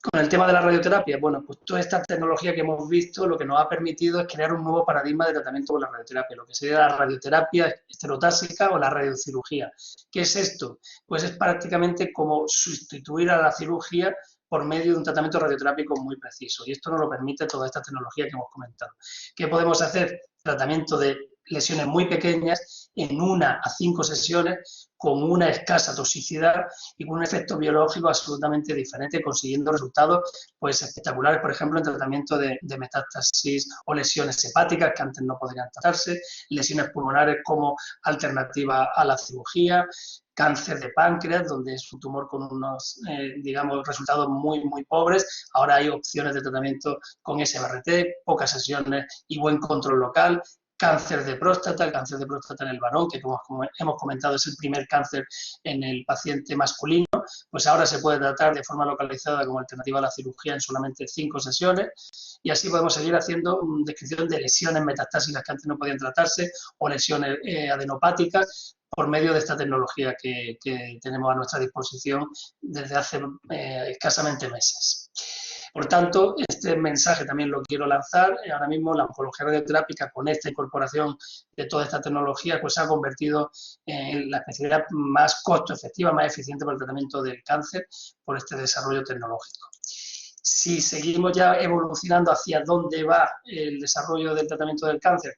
Con el tema de la radioterapia, bueno, pues toda esta tecnología que hemos visto lo que nos ha permitido es crear un nuevo paradigma de tratamiento con la radioterapia, lo que sería la radioterapia estereotáxica o la radiocirugía. ¿Qué es esto? Pues es prácticamente como sustituir a la cirugía por medio de un tratamiento radioterápico muy preciso, y esto nos lo permite toda esta tecnología que hemos comentado. ¿Qué podemos hacer? Tratamiento de lesiones muy pequeñas en 1 a 5 sesiones con una escasa toxicidad y con un efecto biológico absolutamente diferente, consiguiendo resultados pues espectaculares, por ejemplo, en tratamiento de metástasis o lesiones hepáticas que antes no podrían tratarse, lesiones pulmonares como alternativa a la cirugía, cáncer de páncreas, donde es un tumor con unos, digamos, resultados muy pobres. Ahora hay opciones de tratamiento con SBRT, pocas sesiones y buen control local. Cáncer de próstata, el cáncer de próstata en el varón, que como hemos comentado es el primer cáncer en el paciente masculino, pues ahora se puede tratar de forma localizada como alternativa a la cirugía en solamente 5 sesiones, y así podemos seguir haciendo descripción de lesiones metastásicas que antes no podían tratarse o lesiones adenopáticas por medio de esta tecnología que tenemos a nuestra disposición desde hace escasamente meses. Por tanto, este mensaje también lo quiero lanzar. Ahora mismo la oncología radioterápica, con esta incorporación de toda esta tecnología, pues se ha convertido en la especialidad más costo efectiva, más eficiente para el tratamiento del cáncer por este desarrollo tecnológico. Si seguimos ya evolucionando hacia dónde va el desarrollo del tratamiento del cáncer,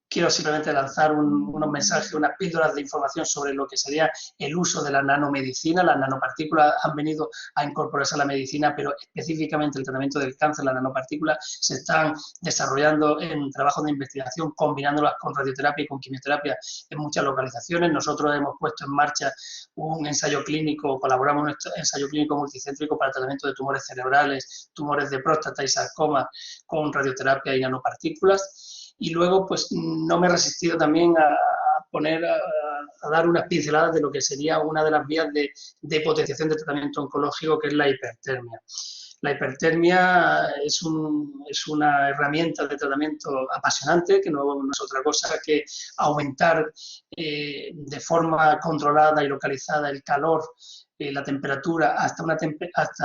quiero simplemente lanzar unos mensajes, unas píldoras de información sobre lo que sería el uso de la nanomedicina. Las nanopartículas han venido a incorporarse a la medicina, pero específicamente el tratamiento del cáncer, las nanopartículas se están desarrollando en trabajos de investigación, combinándolas con radioterapia y con quimioterapia en muchas localizaciones. Nosotros hemos puesto en marcha un ensayo clínico, colaboramos en un ensayo clínico multicéntrico para el tratamiento de tumores cerebrales, tumores de próstata y sarcoma con radioterapia y nanopartículas. Y luego, pues no me he resistido también a dar unas pinceladas de lo que sería una de las vías de potenciación de tratamiento oncológico, que es la hipertermia. La hipertermia es una herramienta de tratamiento apasionante, que no es otra cosa que aumentar de forma controlada y localizada el calor, la temperatura hasta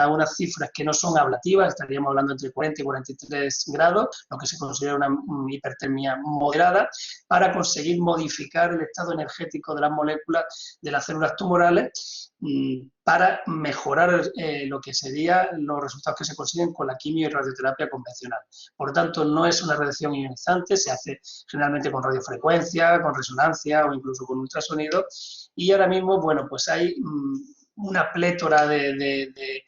unas cifras que no son ablativas, estaríamos hablando entre 40 y 43 grados, lo que se considera una hipertermia moderada, para conseguir modificar el estado energético de las moléculas de las células tumorales, para mejorar lo que serían los resultados que se consiguen con la quimio y radioterapia convencional. Por lo tanto, no es una radiación ionizante, se hace generalmente con radiofrecuencia, con resonancia o incluso con ultrasonido, y ahora mismo, bueno, pues hay una plétora de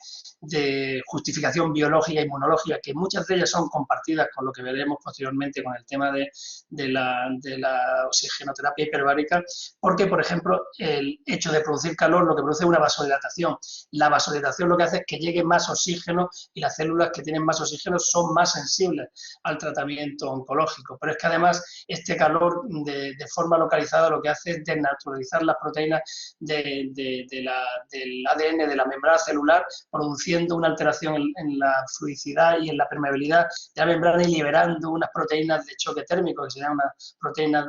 justificación biológica e inmunológica, que muchas de ellas son compartidas con lo que veremos posteriormente con el tema de la oxigenoterapia hiperbárica, porque, por ejemplo, el hecho de producir calor lo que produce es una vasodilatación. La vasodilatación lo que hace es que llegue más oxígeno, y las células que tienen más oxígeno son más sensibles al tratamiento oncológico. Pero es que además este calor de forma localizada lo que hace es desnaturalizar las proteínas del ADN de la membrana celular, produciendo una alteración en la fluidicidad y en la permeabilidad de la membrana, y liberando unas proteínas de choque térmico, que se llaman unas proteínas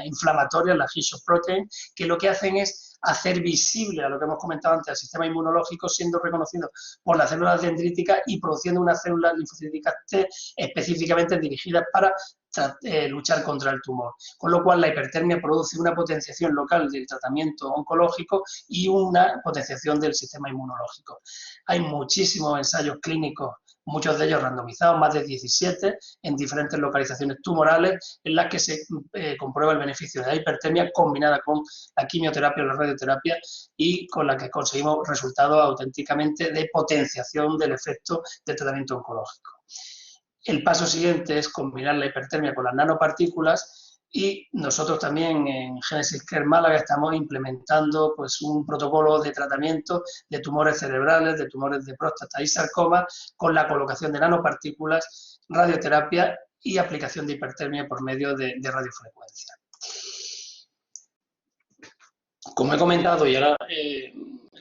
inflamatorias, las Higgs protein, que lo que hacen es hacer visible, a lo que hemos comentado antes, al sistema inmunológico, siendo reconocido por las células dendríticas y produciendo unas células linfocíticas T específicamente dirigidas para luchar contra el tumor. Con lo cual, la hipertermia produce una potenciación local del tratamiento oncológico y una potenciación del sistema inmunológico. Hay muchísimos ensayos clínicos muchos de ellos randomizados, más de 17, en diferentes localizaciones tumorales, en las que se comprueba el beneficio de la hipertermia combinada con la quimioterapia o la radioterapia y con la que conseguimos resultados auténticamente de potenciación del efecto del tratamiento oncológico. El paso siguiente es combinar la hipertermia con las nanopartículas y nosotros también en Genesis Care Málaga estamos implementando pues, un protocolo de tratamiento de tumores cerebrales, de tumores de próstata y sarcoma con la colocación de nanopartículas, radioterapia y aplicación de hipertermia por medio de radiofrecuencia. Como he comentado, y ahora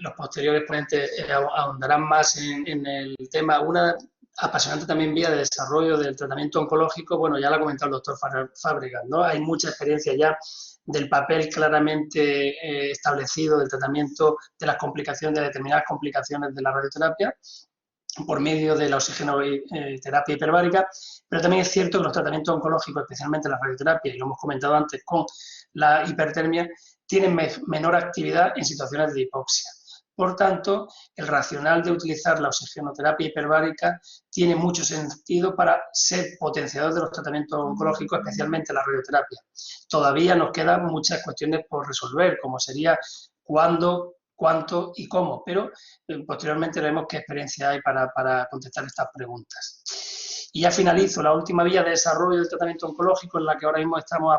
los posteriores ponentes ahondarán más en el tema, una apasionante también vía de desarrollo del tratamiento oncológico, bueno, ya lo ha comentado el doctor Fábregas, ¿no? Hay mucha experiencia ya del papel claramente establecido del tratamiento de las complicaciones, de determinadas complicaciones de la radioterapia por medio de la oxigenoterapia hiperbárica, pero también es cierto que los tratamientos oncológicos, especialmente la radioterapia, y lo hemos comentado antes con la hipertermia, tienen menor actividad en situaciones de hipoxia. Por tanto, el racional de utilizar la oxigenoterapia hiperbárica tiene mucho sentido para ser potenciador de los tratamientos oncológicos, especialmente la radioterapia. Todavía nos quedan muchas cuestiones por resolver, como sería cuándo, cuánto y cómo, pero posteriormente veremos qué experiencia hay para contestar estas preguntas. Y ya finalizo la última vía de desarrollo del tratamiento oncológico en la que ahora mismo estamos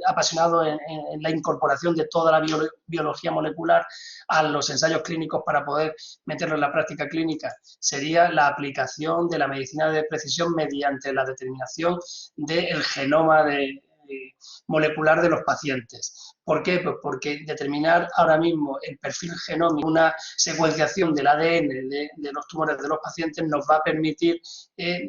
apasionados en la incorporación de toda la biología molecular a los ensayos clínicos para poder meterlo en la práctica clínica. Sería la aplicación de la medicina de precisión mediante la determinación del genoma molecular de los pacientes. ¿Por qué? Pues porque determinar ahora mismo el perfil genómico, una secuenciación del ADN de los tumores de los pacientes nos va a permitir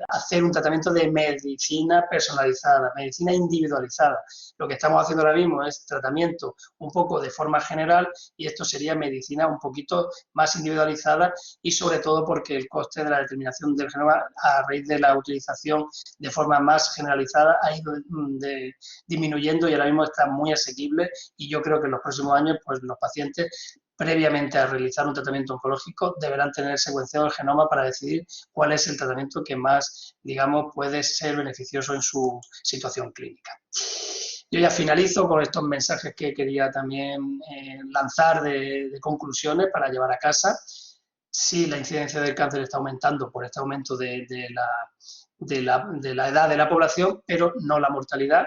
hacer un tratamiento de medicina personalizada, medicina individualizada. Lo que estamos haciendo ahora mismo es tratamiento un poco de forma general y esto sería medicina un poquito más individualizada y sobre todo porque el coste de la determinación del genoma a raíz de la utilización de forma más generalizada ha ido disminuyendo y ahora mismo está muy asequible y yo creo que en los próximos años pues los pacientes previamente a realizar un tratamiento oncológico deberán tener secuenciado el genoma para decidir cuál es el tratamiento que más, digamos, puede ser beneficioso en su situación clínica. Yo ya finalizo con estos mensajes que quería también lanzar de conclusiones para llevar a casa. Sí, la incidencia del cáncer está aumentando por este aumento de la edad de la población, pero no la mortalidad.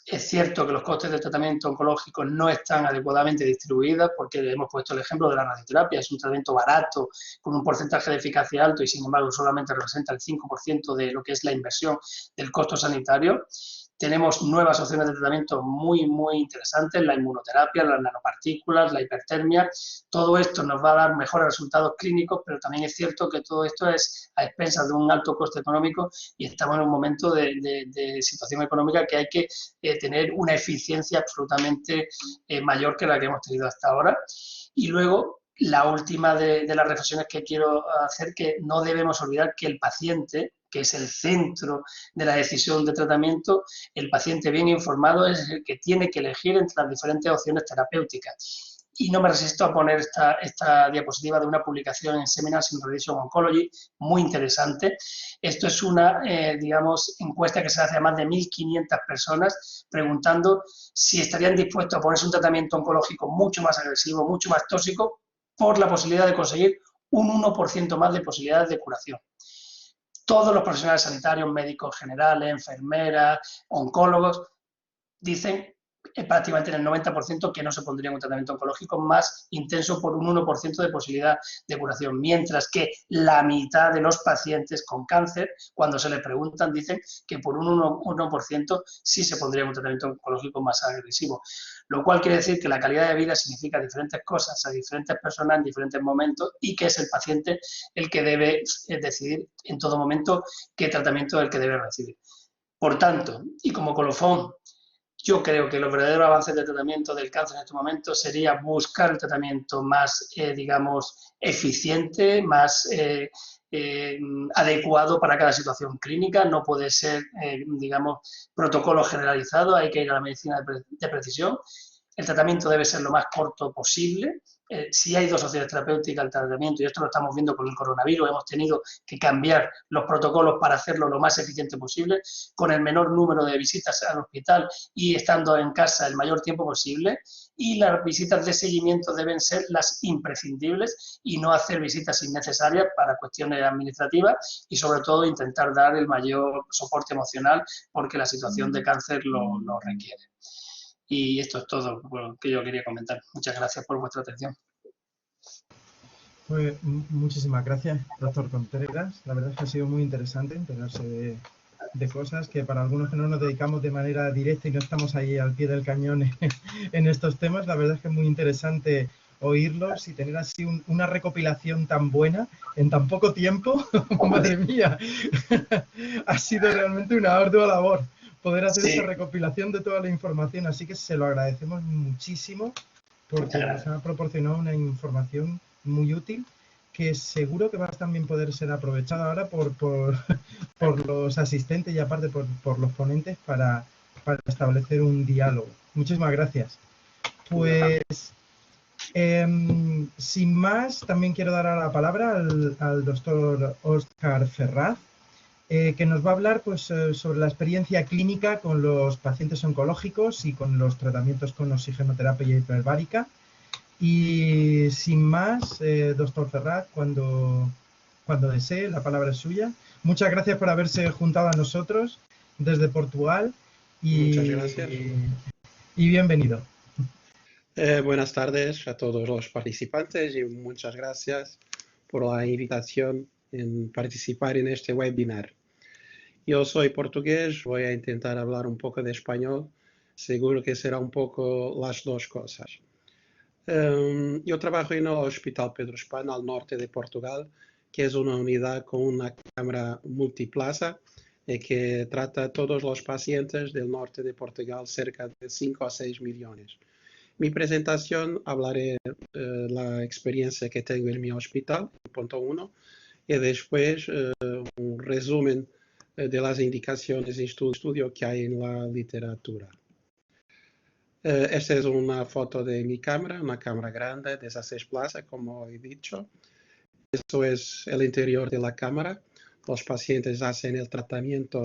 Es cierto que los costes del tratamiento oncológico no están adecuadamente distribuidos porque hemos puesto el ejemplo de la radioterapia, es un tratamiento barato con un porcentaje de eficacia alto y sin embargo solamente representa el 5% de lo que es la inversión del costo sanitario. Tenemos nuevas opciones de tratamiento muy, muy interesantes, la inmunoterapia, las nanopartículas, la hipertermia. Todo esto nos va a dar mejores resultados clínicos, pero también es cierto que todo esto es a expensas de un alto coste económico y estamos en un momento de situación económica que hay que tener una eficiencia absolutamente mayor que la que hemos tenido hasta ahora. Y luego, la última de las reflexiones que quiero hacer, que no debemos olvidar que el paciente, que es el centro de la decisión de tratamiento, el paciente bien informado es el que tiene que elegir entre las diferentes opciones terapéuticas. Y no me resisto a poner esta diapositiva de una publicación en Seminars in Radiation Oncology, muy interesante. Esto es una, digamos, encuesta que se hace a más de 1.500 personas preguntando si estarían dispuestos a ponerse un tratamiento oncológico mucho más agresivo, mucho más tóxico, por la posibilidad de conseguir un 1% más de posibilidades de curación. Todos los profesionales sanitarios, médicos generales, enfermeras, oncólogos, dicen prácticamente en el 90% que no se pondría un tratamiento oncológico más intenso por un 1% de posibilidad de curación, mientras que la mitad de los pacientes con cáncer, cuando se les preguntan, dicen que por un 1% sí se pondría un tratamiento oncológico más agresivo, lo cual quiere decir que la calidad de vida significa diferentes cosas a diferentes personas en diferentes momentos y que es el paciente el que debe decidir en todo momento qué tratamiento es el que debe recibir. Por tanto, y como colofón, yo creo que los verdaderos avances de tratamiento del cáncer en este momento sería buscar el tratamiento más, digamos, eficiente, más adecuado para cada situación clínica. No puede ser, digamos, protocolo generalizado, hay que ir a la medicina de precisión. el tratamiento debe ser lo más corto posible. Si hay dos opciones terapéuticas al tratamiento, y esto lo estamos viendo con el coronavirus, hemos tenido que cambiar los protocolos para hacerlo lo más eficiente posible, con el menor número de visitas al hospital y estando en casa el mayor tiempo posible. Y las visitas de seguimiento deben ser las imprescindibles y no hacer visitas innecesarias para cuestiones administrativas, y sobre todo intentar dar el mayor soporte emocional porque la situación de cáncer lo requiere. Y esto es todo lo que yo quería comentar. Muchas gracias por vuestra atención. Pues, muchísimas gracias, doctor Contreras. La verdad es que ha sido muy interesante enterarse de cosas que para algunos que no nos dedicamos de manera directa y no estamos ahí al pie del cañón en estos temas, la verdad es que es muy interesante oírlos y tener así una recopilación tan buena en tan poco tiempo. Madre mía, ha sido realmente una ardua labor poder hacer esa recopilación de toda la información, así que se lo agradecemos muchísimo porque nos ha proporcionado una información muy útil que seguro que va a también poder ser aprovechada ahora por los asistentes y aparte por los ponentes para establecer un diálogo. Muchísimas gracias. Pues sin más, también quiero dar la palabra al doctor Óscar Ferraz, que nos va a hablar pues, sobre la experiencia clínica con los pacientes oncológicos y con los tratamientos con oxigenoterapia hiperbárica. Y sin más, doctor Ferraz, cuando desee, la palabra es suya. Muchas gracias por haberse juntado a nosotros desde Portugal. Muchas gracias. Y bienvenido. Buenas tardes a todos los participantes y muchas gracias por la invitación en participar en este webinar. Yo soy portugués, voy a intentar hablar un poco de español, seguro que será un poco las dos cosas. Yo trabajo en el Hospital Pedro Espana, al norte de Portugal, que es una unidad con una cámara multiplaza que trata a todos los pacientes del norte de Portugal, cerca de 5 a 6 millones. Mi presentación hablaré de la experiencia que tengo en mi hospital, punto 1, y después un resumen de las indicaciones de estudio que hay en la literatura. Esta es una foto de mi cámara, una cámara grande, 16 plazas, como he dicho. Esto es el interior de la cámara. Los pacientes hacen el tratamiento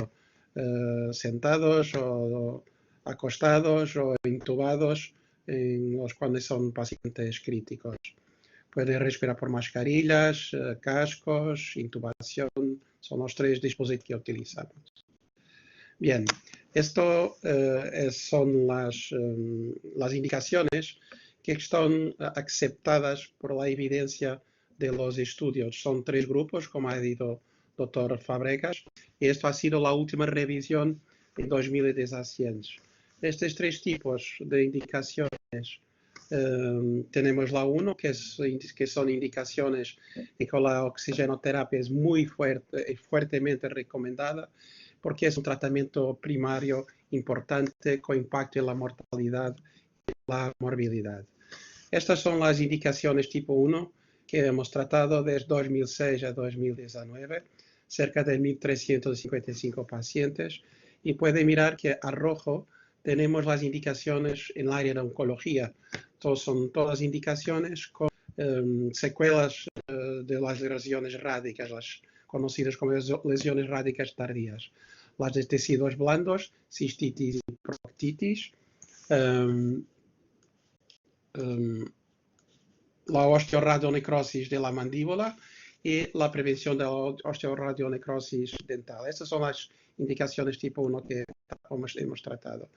sentados o acostados o intubados cuando son pacientes críticos. Pueden respirar por mascarillas, cascos, intubación, son los 3 dispositivos que utilizamos. Bien, esto son las indicaciones que están aceptadas por la evidencia de los estudios. Son 3 grupos, como ha dicho el doctor Fabregas, y esto ha sido la última revisión en 2017. Estos 3 tipos de indicaciones, tenemos la 1, que son indicaciones en que la oxigenoterapia es muy fuertemente recomendada, porque es un tratamiento primario importante con impacto en la mortalidad y la morbilidad. Estas son las indicaciones tipo 1 que hemos tratado desde 2006 a 2019, cerca de 1.355 pacientes, y puede mirar que a rojo tenemos las indicaciones en el área de oncología. Son todas indicaciones con secuelas de las lesiones rádicas, las conocidas como lesiones rádicas tardías. Las de tejidos blandos, cistitis y proctitis, la osteoradionecrosis de la mandíbula y la prevención de la osteoradionecrosis dental. Estas son las indicaciones tipo 1 que hemos tratado.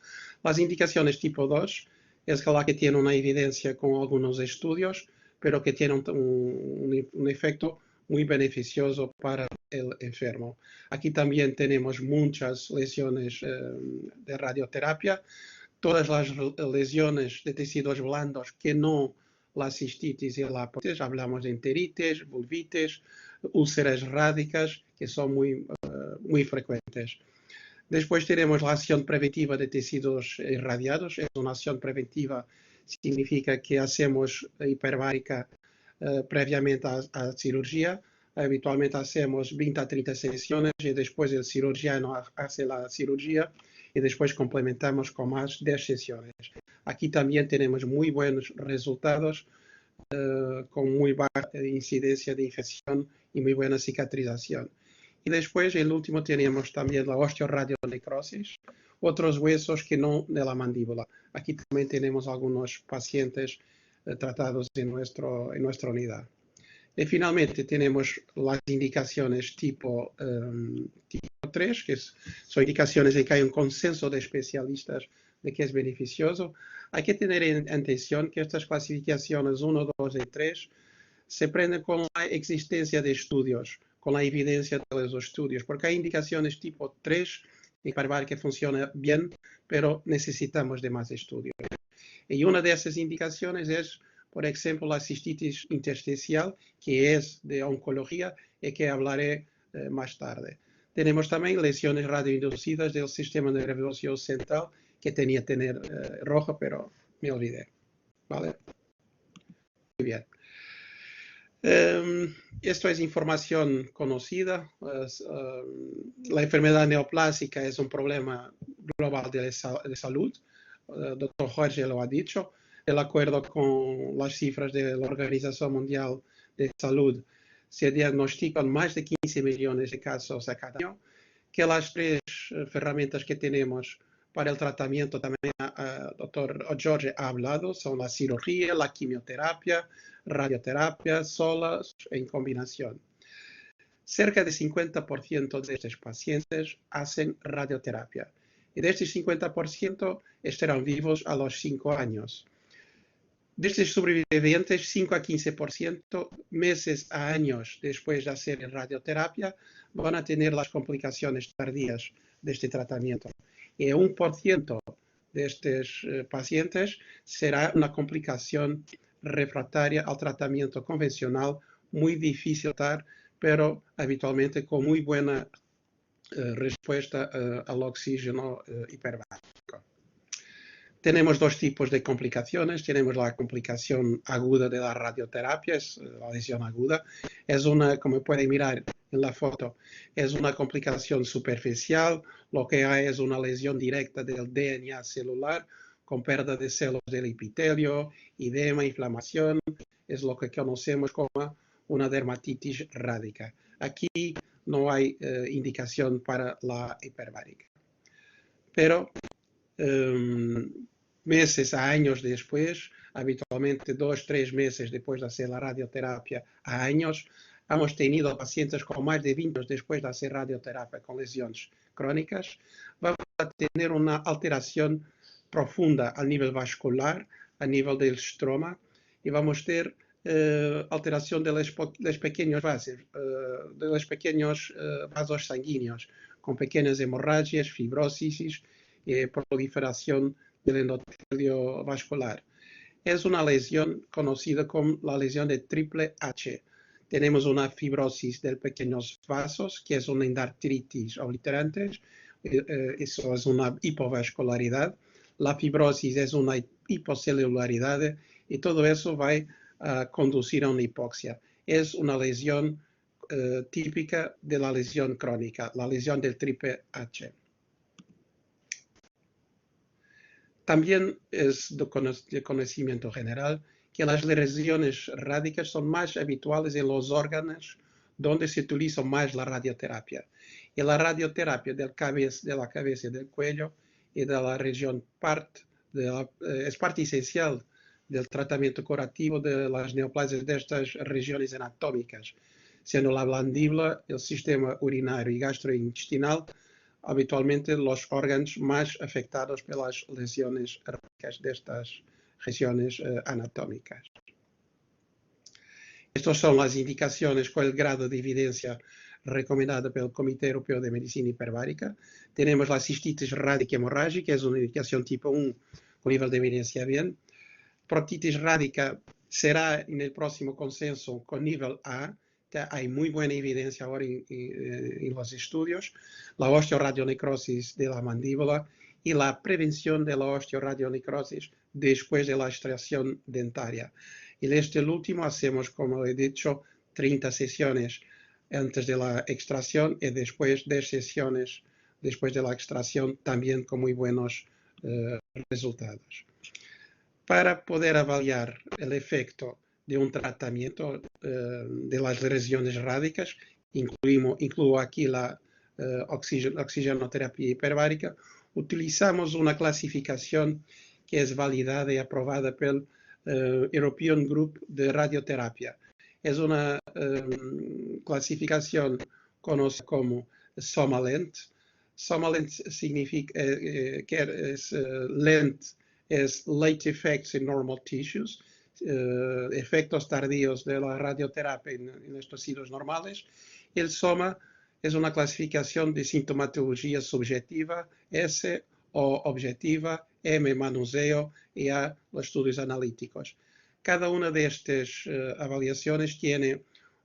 Las indicaciones tipo 2 es la que tiene una evidencia con algunos estudios, pero que tiene un efecto muy beneficioso para el enfermo. Aquí también tenemos muchas lesiones de radioterapia, todas las lesiones de tejidos blandos que no la cistitis y la proctitis, hablamos de enteritis, vulvitis, úlceras rádicas, que son muy frecuentes. Después tenemos la acción preventiva de tejidos irradiados. Es una acción preventiva, significa que hacemos hiperbárica previamente a cirugía. Habitualmente hacemos 20 a 30 sesiones y después el cirujano hace la cirugía y después complementamos con más 10 sesiones. Aquí también tenemos muy buenos resultados con muy baja incidencia de infección y muy buena cicatrización. Y después, el último, tenemos también la osteoradionecrosis, otros huesos que no de la mandíbula. Aquí también tenemos algunos pacientes tratados en nuestra unidad. Y finalmente tenemos las indicaciones tipo 3, que son indicaciones en que hay un consenso de especialistas de que es beneficioso. Hay que tener en atención que estas clasificaciones 1, 2 y 3 se prenden con la existencia de estudios, con la evidencia de los estudios, porque hay indicaciones tipo 3 y para que funciona bien, pero necesitamos de más estudios. Y una de esas indicaciones es, por ejemplo, la cistitis intersticial, que es de oncología y que hablaré más tarde. Tenemos también lesiones radioinducidas del sistema nervioso central, que tenía que tener rojo, pero me olvidé. ¿Vale? Muy bien. Esto es información conocida. La enfermedad neoplásica es un problema global de salud. El doctor Jorge lo ha dicho. De acuerdo con las cifras de la Organización Mundial de Salud, se diagnostican más de 15 millones de casos a cada año, que las tres herramientas que tenemos para el tratamiento, también el doctor Jorge ha hablado, son la cirugía, la quimioterapia, radioterapia, solas en combinación. Cerca del 50% de estos pacientes hacen radioterapia. Y de este 50% estarán vivos a los 5 años. De estos sobrevivientes, 5 a 15%, meses a años después de hacer radioterapia, van a tener las complicaciones tardías de este tratamiento. Y 1% de estos pacientes será una complicación refractaria al tratamiento convencional, muy difícil de tratar, pero habitualmente con muy buena respuesta al oxígeno hiperbárico. Tenemos dos tipos de complicaciones. Tenemos la complicación aguda de la radioterapia, es la lesión aguda. Es una, como pueden mirar en la foto, es una complicación superficial. Lo que hay es una lesión directa del DNA celular con pérdida de células del epitelio, edema, inflamación. Es lo que conocemos como una dermatitis rádica. Aquí no hay indicación para la hiperbárica. Pero meses a años después, habitualmente 2 o 3 meses después de hacer la radioterapia a años, hemos tenido pacientes con más de 20 años después de hacer radioterapia con lesiones crónicas, vamos a tener una alteración profunda a nivel vascular, a nivel del estroma, y vamos a tener alteración de los pequeños vasos sanguíneos, con pequeñas hemorragias, fibrosis y proliferación del endotelio vascular. Es una lesión conocida como la lesión de triple H. Tenemos una fibrosis de pequeños vasos, que es una endartritis obliterante. Eso es una hipovascularidad. La fibrosis es una hipocelularidad y todo eso va a conducir a una hipoxia. Es una lesión típica de la lesión crónica, la lesión del triple H. También es de conocimiento general que las lesiones rádicas son más habituales en los órganos donde se utiliza más la radioterapia. Y la radioterapia de la cabeza y del cuello y de la región es parte esencial del tratamiento curativo de las neoplasias de estas regiones anatómicas, siendo la mandíbula, el sistema urinario y gastrointestinal habitualmente los órganos más afectados por las lesiones rádicas de estas regiones anatómicas. Estas son las indicaciones con el grado de evidencia recomendado por el Comité Europeo de Medicina Hiperbárica. Tenemos la cistitis rádica hemorrágica, que es una indicación tipo 1 con nivel de evidencia bien. Proctitis rádica será en el próximo consenso con nivel A. Hay muy buena evidencia ahora en los estudios. La osteoradionecrosis de la mandíbula y la prevención de la osteoradionecrosis después de la extracción dentaria. Y este último hacemos, como he dicho, 30 sesiones antes de la extracción y después 10 sesiones después de la extracción, también con muy buenos resultados. Para poder avaliar el efecto de un tratamiento de las lesiones rádicas, incluyo aquí la oxigenoterapia hiperbárica, utilizamos una clasificación que es validada y aprobada por el European Group de Radioterapia. Es una clasificación conocida como SOMA-LENT. SOMA-LENT significa que es LENT, es Late Effects in Normal Tissues, efectos tardíos de la radioterapia en los tejidos normales. El SOMA es una clasificación de sintomatología subjetiva, S o objetiva, M manoseo y A los estudios analíticos. Cada una de estas avaliaciones tiene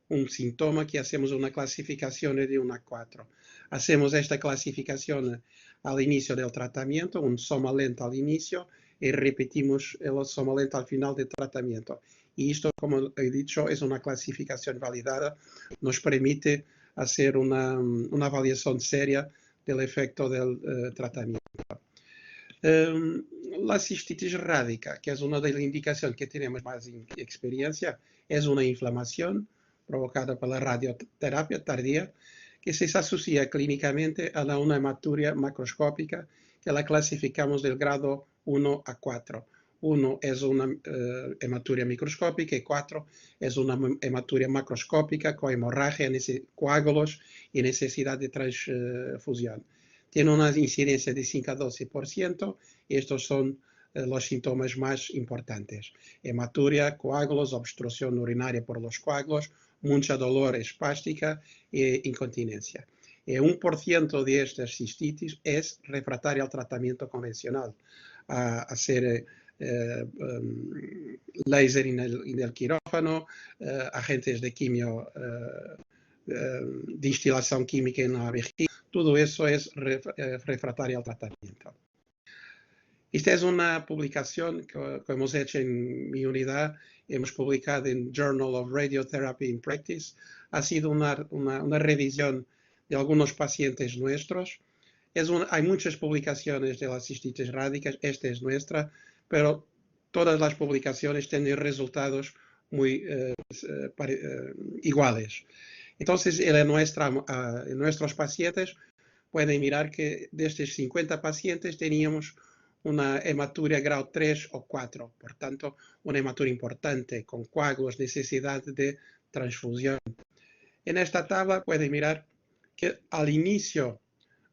un síntoma que hacemos una clasificación de 1 a 4. Hacemos esta clasificación al inicio del tratamiento, un SOMA-LENT al inicio, y repetimos el SOMA-LENT al final del tratamiento. Y esto, como he dicho, es una clasificación validada, nos permite hacer una avaliación seria del efecto del tratamiento. La cistitis rádica, que es una de las indicaciones que tenemos más experiencia, es una inflamación provocada por la radioterapia tardía que se asocia clínicamente a una hematuria macroscópica que la clasificamos del grado 1 a 4. 1 es una hematuria microscópica y 4 es una hematuria macroscópica con hemorragia, coágulos y necesidad de transfusión. Tiene una incidencia de 5 a 12% y estos son los síntomas más importantes. Hematuria, coágulos, obstrucción urinaria por los coágulos, mucha dolor espástica e incontinencia. 1% de estas cistitis es refractaria al tratamiento convencional, a hacer láser en el quirófano, agentes de quimio, de instilación química en la vejiga, todo eso es refractario al tratamiento. Esta es una publicación que hemos hecho en mi unidad, hemos publicado en Journal of Radiotherapy in Practice. Ha sido una revisión de algunos pacientes nuestros. Hay muchas publicaciones de las cistitis rádicas, esta es nuestra, pero todas las publicaciones tienen resultados muy iguales. Entonces, en nuestros pacientes pueden mirar que de estos 50 pacientes teníamos una hematuria grado 3 o 4, por tanto, una hematuria importante con coágulos, necesidad de transfusión. En esta tabla pueden mirar que al inicio,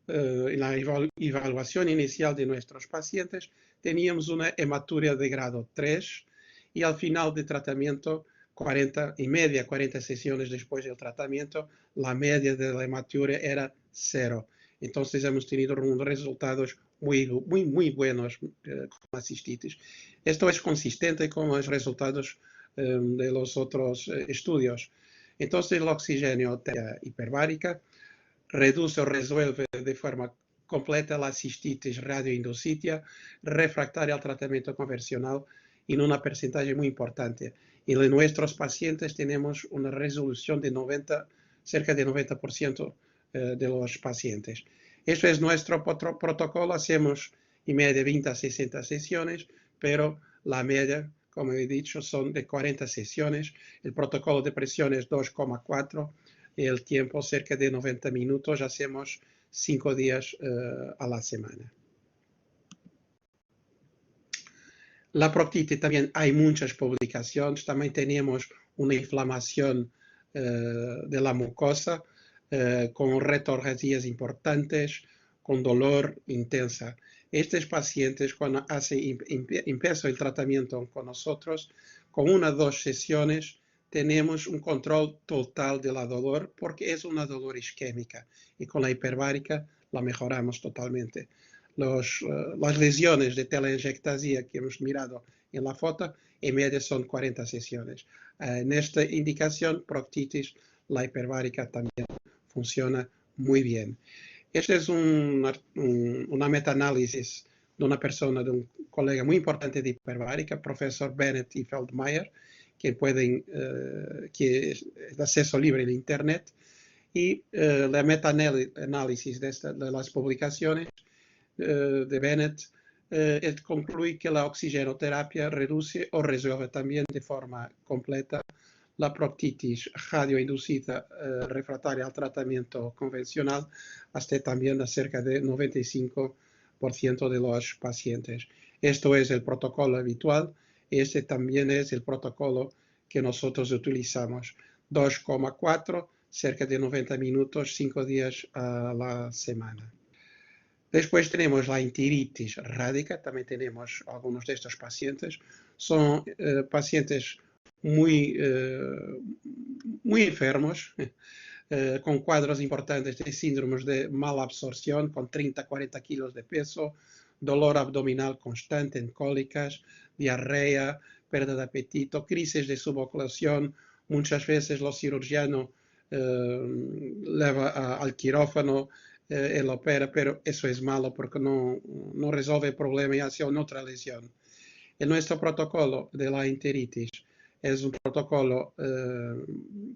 en la evaluación inicial de nuestros pacientes, teníamos una hematuria de grado 3 y al final del tratamiento, 40 sesiones después del tratamiento, la media de la hematuria era 0. Entonces hemos tenido unos resultados muy buenos con la cistitis. Esto es consistente con los resultados de los otros estudios. Entonces la oxigenoterapia hiperbárica reduce o resuelve de forma completa la cistitis radioinducida refractaria al tratamiento convencional en una porcentaje muy importante. Y en nuestros pacientes tenemos una resolución de cerca de 90% de los pacientes. Eso es nuestro protocolo, hacemos en media 20 a 60 sesiones, pero la media, como he dicho, son de 40 sesiones. El protocolo de presión es 2,4, el tiempo cerca de 90 minutos, hacemos 5 días a la semana. La proctitis también hay muchas publicaciones, también tenemos una inflamación de la mucosa con retorrajías importantes, con dolor intensa. Estos pacientes cuando empiezan el tratamiento con nosotros, con 1 o 2 sesiones tenemos un control total de la dolor porque es una dolor isquémica y con la hiperbárica la mejoramos totalmente. Las lesiones de telangiectasia que hemos mirado en la foto, en media son 40 sesiones. En esta indicación, proctitis, la hiperbárica también funciona muy bien. Este es una metaanálisis de una persona, de un colega muy importante de hiperbárica, profesor Bennett y Feldmayer, que es de acceso libre en Internet. Y la metaanálisis de las publicaciones de Bennett concluye que la oxigenoterapia reduce o resuelve también de forma completa la proctitis radioinducida refractaria al tratamiento convencional, hasta también a cerca de 95% de los pacientes. Esto es el protocolo habitual y este también es el protocolo que nosotros utilizamos. 2,4, cerca de 90 minutos, 5 días a la semana. Después tenemos la enteritis rádica, también tenemos algunos de estos pacientes. Son pacientes muy enfermos, con cuadros importantes de síndromes de mala absorción, con 30-40 kilos de peso, dolor abdominal constante en cólicas, diarrea, pérdida de apetito, crisis de suboclusión. Muchas veces los cirujanos lleva al quirófano, él opera, pero eso es malo porque no resuelve el problema y hace otra lesión. En nuestro protocolo de la enteritis es un protocolo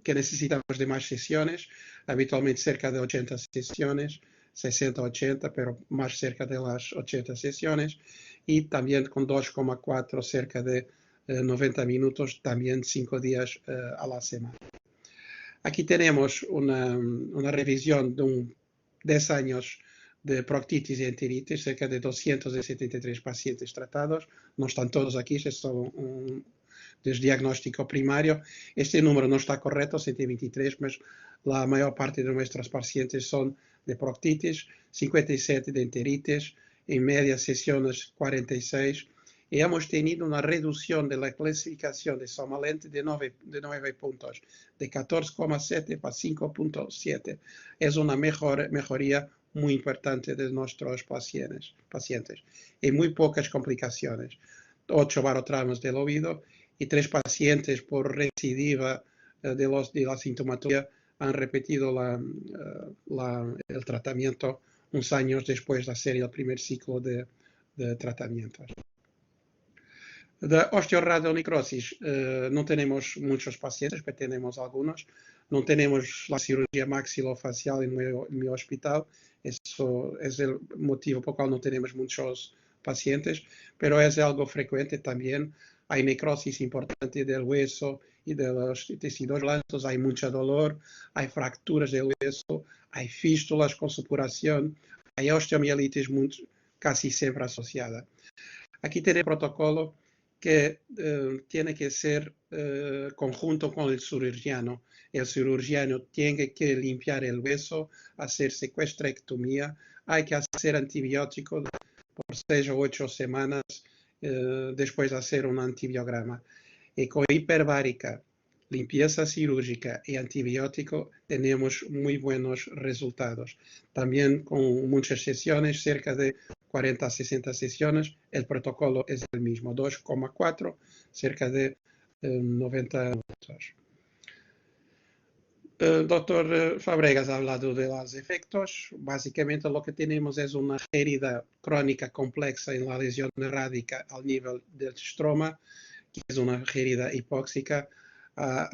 que necesitamos de más sesiones, habitualmente cerca de 80 sesiones, 60-80, pero más cerca de las 80 sesiones, y también con 2,4 cerca de 90 minutos, también 5 días a la semana. Aquí tenemos una revisión de 10 años de proctitis y enteritis, cerca de 273 pacientes tratados. No están todos aquí, es solo un diagnóstico primario. Este número no está correcto, 123, pero la mayor parte de nuestros pacientes son de proctitis, 57 de enteritis, en media sesiones 46. Y hemos tenido una reducción de la clasificación de Sommerland de 9 puntos, de 14,7 para 5,7. Es una mejoría muy importante de nuestros pacientes y muy pocas complicaciones. 8 barotraumas del oído y 3 pacientes por recidiva de la sintomatología han repetido el tratamiento unos años después de hacer el primer ciclo de tratamientos. De osteoradionecrosis no tenemos muchos pacientes, pero tenemos algunos. No tenemos la cirugía maxilofacial en mi hospital. Eso es el motivo por el cual no tenemos muchos pacientes, pero es algo frecuente también. Hay necrosis importante del hueso y de los tejidos blandos, hay mucho dolor, hay fracturas del hueso, hay fístulas con supuración, hay osteomielitis casi siempre asociada. Aquí tiene el protocolo que tiene que ser conjunto con el cirujano. El cirujano tiene que limpiar el hueso, hacer secuestrectomía, hay que hacer antibióticos por 6 o 8 semanas después de hacer un antibiograma. Y con hiperbárica, limpieza cirúrgica y antibiótico tenemos muy buenos resultados. También con muchas sesiones, cerca de 40 a 60 sesiones, el protocolo es el mismo, 2,4, cerca de 90 minutos. El doctor Fabregas ha hablado de los efectos. Básicamente lo que tenemos es una herida crónica compleja en la lesión rádica al nivel del estroma, que es una herida hipóxica. A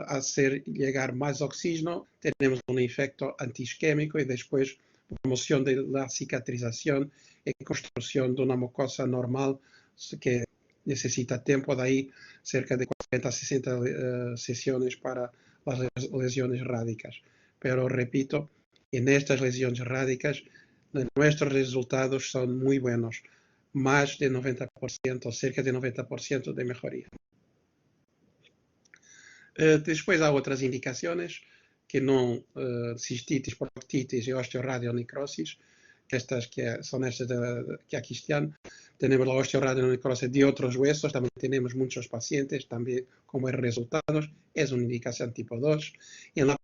hacer llegar más oxígeno, tenemos un efecto antiisquémico y después promoción de la cicatrización y construcción de una mucosa normal que necesita tiempo, de ahí cerca de 40 a 60 sesiones para las lesiones rádicas. Pero repito, en estas lesiones rádicas nuestros resultados son muy buenos, más de 90%, cerca de 90% de mejoría. Después hay otras indicaciones que no cistitis, proctitis y osteoradionecrosis, estas que son estas que aquí están. Tenemos la osteoradionecrosis de otros huesos, también tenemos muchos pacientes, también como resultados, es una indicación tipo 2. Y en la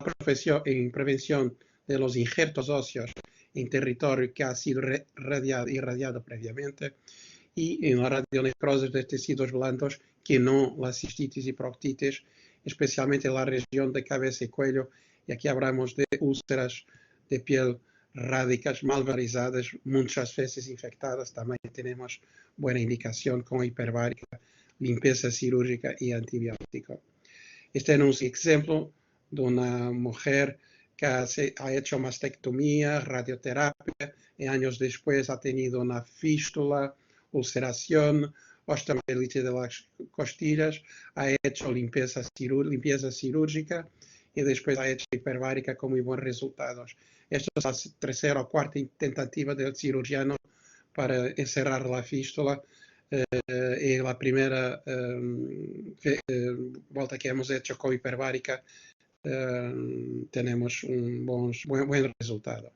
prevención de los injertos óseos en territorio que ha sido irradiado previamente, y en la radionecrosis de tejidos blandos que no la cistitis y proctitis, especialmente en la región de cabeza y cuello, y aquí hablamos de úlceras de piel rádicas malvarizadas, muchas veces infectadas. También tenemos buena indicación con hiperbárica, limpieza cirúrgica y antibiótico. Este es un ejemplo de una mujer que ha hecho mastectomía, radioterapia, y años después ha tenido una fístula, ulceración, osteomielitis de las costillas, ha hecho limpieza cirúrgica y después ha hecho hiperbárica con muy buenos resultados. Esta es la tercera o cuarta tentativa del cirujano para encerrar la fístula. Y la primera vuelta que hemos hecho con hiperbárica tenemos un buen resultado.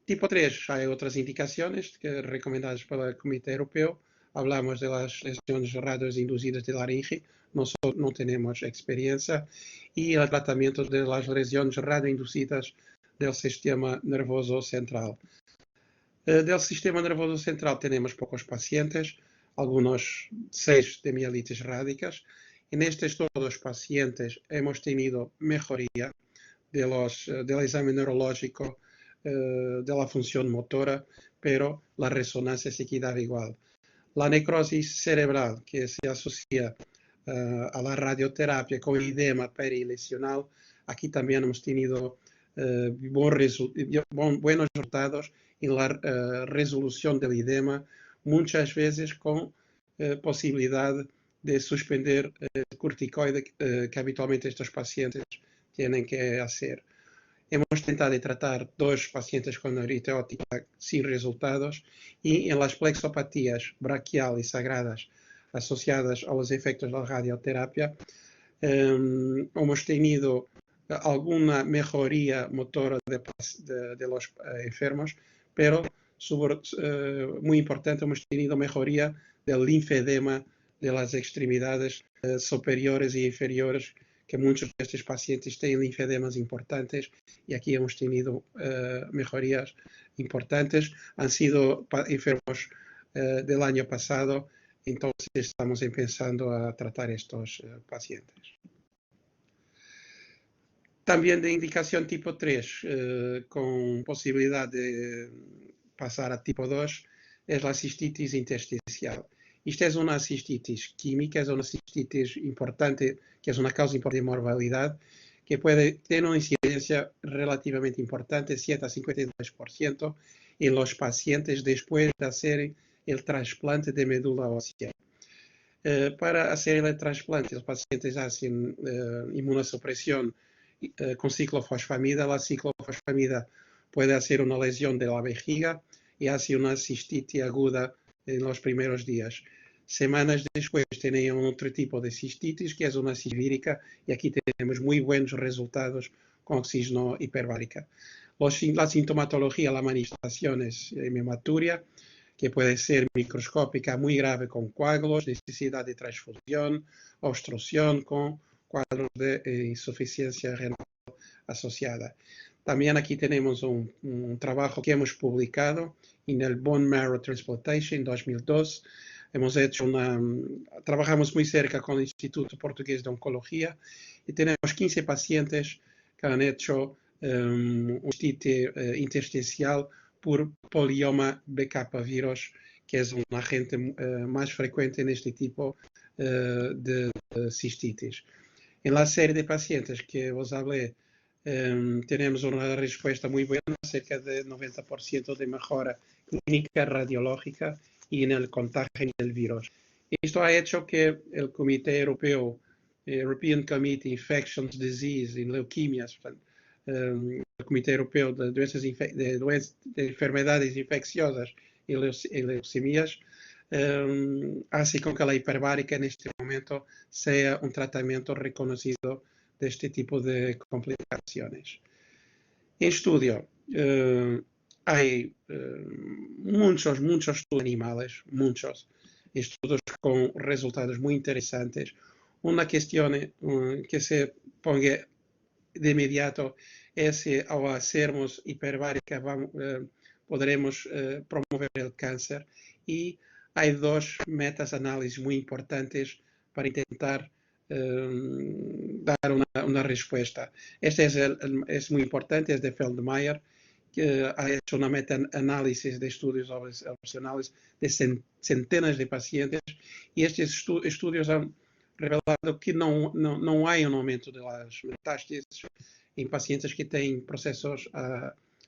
Tipo 3, hay otras indicaciones recomendadas por el Comité Europeo. Hablamos de las lesiones radioinducidas de laringe, no tenemos experiencia, y el tratamiento de las lesiones radioinducidas del sistema nervioso central. Del sistema nervioso central tenemos pocos pacientes, algunos 6 de mielitis rádicas. En estos todos pacientes hemos tenido mejoría del examen neurológico, de la función motora, pero la resonancia se quedaba igual. La necrosis cerebral, que se asocia a la radioterapia con edema perilesional, aquí también hemos tenido buenos resultados en la resolución del edema, muchas veces con posibilidad de suspender el corticoide que habitualmente estos pacientes tienen que hacer. Hemos tentado tratar 2 pacientes con neurite óptica sin resultados, y en las plexopatías braquial y sagradas asociadas a los efectos de la radioterapia hemos tenido alguna mejoría motora de los enfermos, pero muy importante, hemos tenido mejoría del linfedema de las extremidades superiores e inferiores, que muchos de estos pacientes tienen linfedemas importantes, y aquí hemos tenido mejorías importantes. Han sido enfermos del año pasado, entonces estamos empezando a tratar estos pacientes. También de indicación tipo 3, con posibilidad de pasar a tipo 2, es la cistitis intersticial. Esta es una cistitis química, es una cistitis importante, que es una causa importante de mortalidad, que puede tener una incidencia relativamente importante, 7 a 52%, en los pacientes después de hacer el trasplante de médula ósea. Para hacer el trasplante, los pacientes hacen inmunosupresión con ciclofosfamida. La ciclofosfamida puede hacer una lesión de la vejiga y hace una cistitis aguda en los primeros días. Semanas después tenían otro tipo de cistitis, que es una cistitis vírica, y aquí tenemos muy buenos resultados con oxígeno hiperbárica. La sintomatología, la manifestación es hematuria, que puede ser microscópica, muy grave, con coágulos, necesidad de transfusión, obstrucción, con cuadros de insuficiencia renal asociada. También aquí tenemos un trabajo que hemos publicado en el Bone Marrow Transplantation 2002. Trabajamos muy cerca con el Instituto Portugués de Oncología y tenemos 15 pacientes que han hecho un cistitis intersticial por polioma BK virus, que es un agente más frecuente en este tipo de cistitis. En la serie de pacientes que os hablé, tenemos una respuesta muy buena, cerca de 90% de mejora clínica radiológica y en el contagio del virus. Esto ha hecho que el Comité Europeo, European Committee Infections Disease and Leukemias, el Comité Europeo de Enfermedades Infecciosas y Leucemias, hace con que la hiperbárica en este momento sea un tratamiento reconocido de este tipo de complicaciones. En estudio, hay muchos estudios animales, muchos estudios con resultados muy interesantes. Una cuestión que se ponga de inmediato es si al hacermos hiperbárica podremos promover el cáncer, y hay 2 meta-análisis muy importantes para intentar dar una respuesta. Este es muy importante, es de Feldmayer, que ha hecho una meta-análisis de estudios observacionales de centenas de pacientes, y estos estudios han revelado que no hay un aumento de las metástasis en pacientes que tienen procesos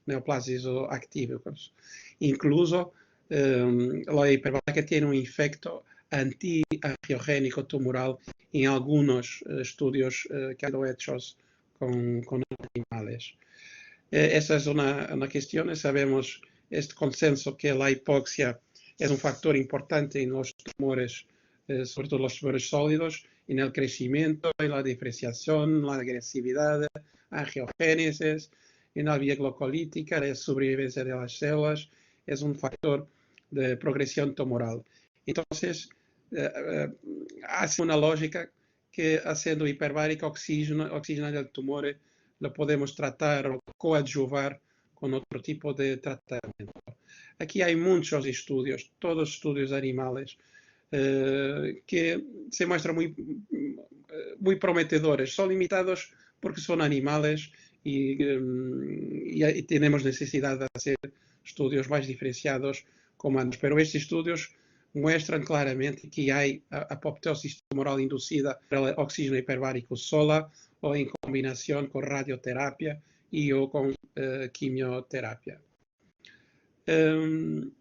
neoplasios actívicos. Incluso la hiperbárica tiene un efecto antiangiogénico tumoral en algunos estudios que han sido hechos con animales. Esa es una cuestión. Sabemos este consenso que la hipoxia es un factor importante en los tumores, sobre todo los tumores sólidos, en el crecimiento, en la diferenciación, la agresividad, angiogénesis, en la vía glucolítica, la sobrevivencia de las células, es un factor de progresión tumoral. Entonces, hace una lógica que haciendo hiperbárica oxígena el tumor, lo podemos tratar o coadjuvar con otro tipo de tratamiento. Aquí hay muchos estudios, todos estudios animales, que se muestran muy prometedores. Son limitados porque son animales y tenemos necesidad de hacer estudios más diferenciados con humanos. Pero estos estudios muestran claramente que hay apoptosis tumoral inducida por el oxígeno hiperbárico sola o en combinación con radioterapia y o con quimioterapia.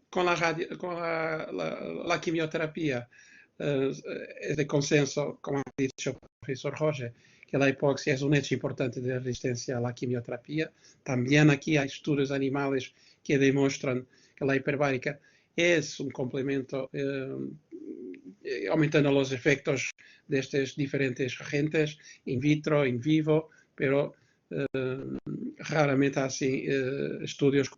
Con la quimioterapia es de consenso, como ha dicho el profesor Roger, que la hipoxia es un hecho importante de resistencia a la quimioterapia. También aquí hay estudios animales que demuestran que la hiperbárica es un complemento, aumentando los efectos de estos diferentes agentes, in vitro, in vivo, pero raramente hacen estudios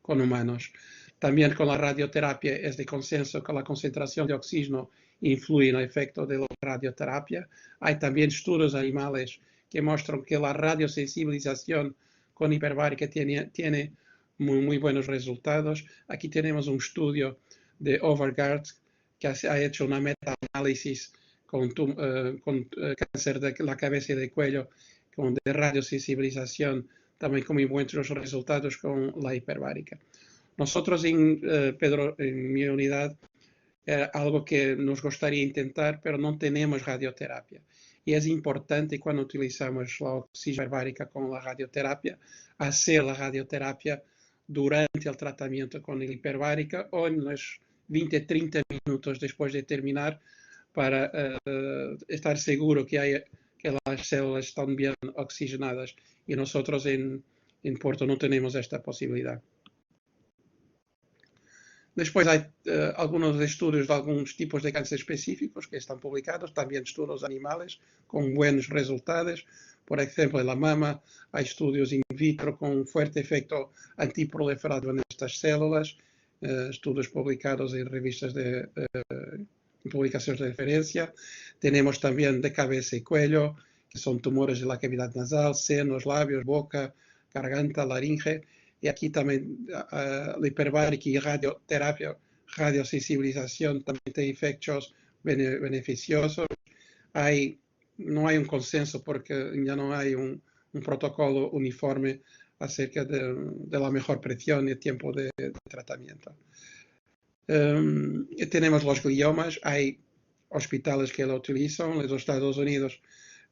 con humanos. También con la radioterapia es de consenso que la concentración de oxígeno influye en el efecto de la radioterapia. Hay también estudios animales que muestran que la radiosensibilización con hiperbárica tiene muy buenos resultados. Aquí tenemos un estudio de Overgaard que ha hecho una meta-análisis con cáncer de la cabeza y del cuello, de radiosensibilización, también con muy buenos resultados con la hiperbárica. Nosotros, Pedro, en mi unidad, algo que nos gustaría intentar, pero no tenemos radioterapia. Y es importante cuando utilizamos la oxígeno hiperbárica con la radioterapia, hacer la radioterapia durante el tratamiento con la hiperbárica o en los 20-30 minutos después de terminar para estar seguro que las células están bien oxigenadas. Y nosotros en Porto no tenemos esta posibilidad. Después hay algunos estudios de algunos tipos de cáncer específicos que están publicados, también estudios animales con buenos resultados. Por ejemplo, en la mama hay estudios in vitro con un fuerte efecto antiproliferador en estas células, estudios publicados en revistas de publicaciones de referencia. Tenemos también de cabeza y cuello, que son tumores de la cavidad nasal, senos, labios, boca, garganta, laringe. Y aquí también la hiperbárica y radioterapia, radiosensibilización también tiene efectos beneficiosos. No hay un consenso porque ya no hay un protocolo uniforme acerca de la mejor presión y tiempo de tratamiento. Tenemos los gliomas, hay hospitales que lo utilizan. En los Estados Unidos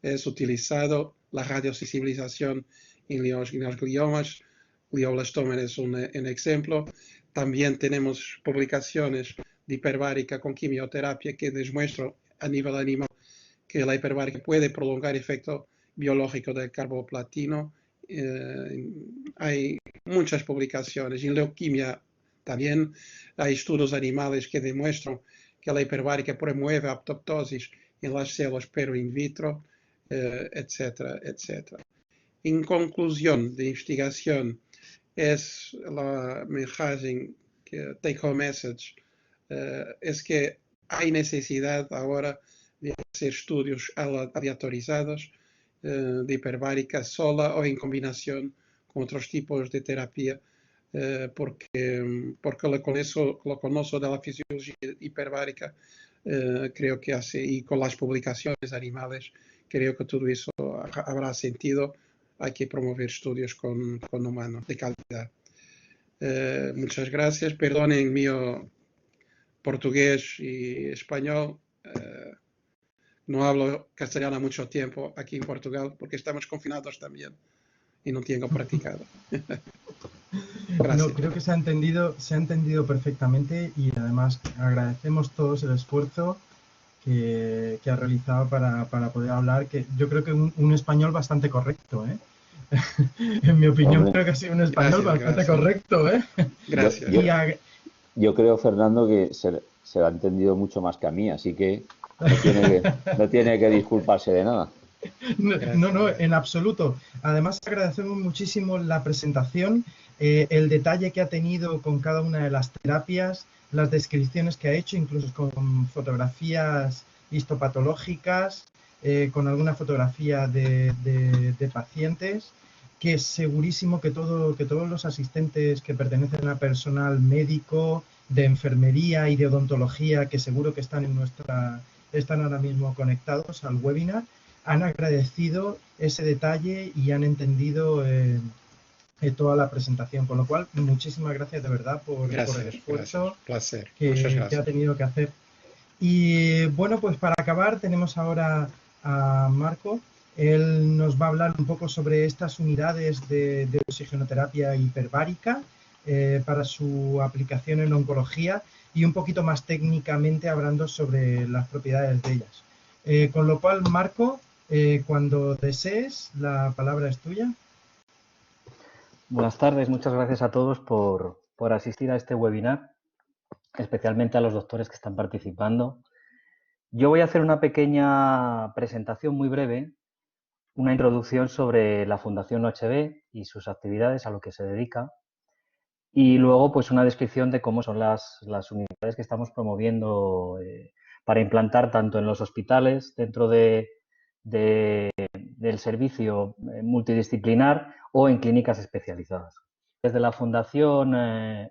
es utilizado la radiosensibilización en los gliomas. Glioblastoma es un ejemplo. También tenemos publicaciones de hiperbárica con quimioterapia que demuestran a nivel animal que la hiperbárica puede prolongar el efecto biológico del carboplatino. Hay muchas publicaciones. En leuquimia también hay estudios animales que demuestran que la hiperbárica promueve apoptosis en las células pero in vitro, etcétera, etcétera. En conclusión de investigación, es la mensaje, take home message, es que hay necesidad ahora de hacer estudios aleatorizados de hiperbárica sola o en combinación con otros tipos de terapia, porque lo conozco de la fisiología hiperbárica, creo que y con las publicaciones animales, creo que todo eso habrá sentido. Hay que promover estudios con humanos de calidad. Muchas gracias. Perdonen mi portugués y español. No hablo castellano mucho tiempo aquí en Portugal porque estamos confinados también. y no tengo practicado. No, Gracias. creo que se ha entendido perfectamente y además agradecemos todos el esfuerzo que ha realizado para poder hablar, que yo creo que un español bastante correcto, ¿eh? En mi opinión, Hombre, creo que ha sido un español Gracias, bastante gracias. correcto, ¿eh? Gracias. yo, Y ag- yo creo, Fernando, que se lo ha entendido mucho más que a mí, así que no tiene que disculparse de nada. No, Gracias, no, gracias. en absoluto. Además, agradecemos muchísimo la presentación, el detalle que ha tenido con cada una de las terapias, las descripciones que ha hecho, incluso con fotografías histopatológicas, con alguna fotografía de pacientes, que segurísimo que todos los asistentes que pertenecen a personal médico, de enfermería y de odontología, que seguro que están ahora mismo conectados al webinar, han agradecido ese detalle y han entendido toda la presentación. Con lo cual, muchísimas gracias de verdad por el Gracias, gracias. esfuerzo Placer. Muchas que ha gracias. tenido que hacer. Y bueno, pues para acabar tenemos ahora a Marco. Él nos va a hablar un poco sobre estas unidades de oxigenoterapia hiperbárica para su aplicación en oncología y un poquito más técnicamente hablando sobre las propiedades de ellas. Con lo cual, Marco, cuando desees, la palabra es tuya. Buenas tardes, muchas gracias a todos por asistir a este webinar, especialmente a los doctores que están participando. Yo voy a hacer una pequeña presentación muy breve, una introducción sobre la Fundación OHB y sus actividades, a lo que se dedica, y luego pues una descripción de cómo son las unidades que estamos promoviendo para implantar tanto en los hospitales, dentro del servicio multidisciplinar o en clínicas especializadas. Desde la Fundación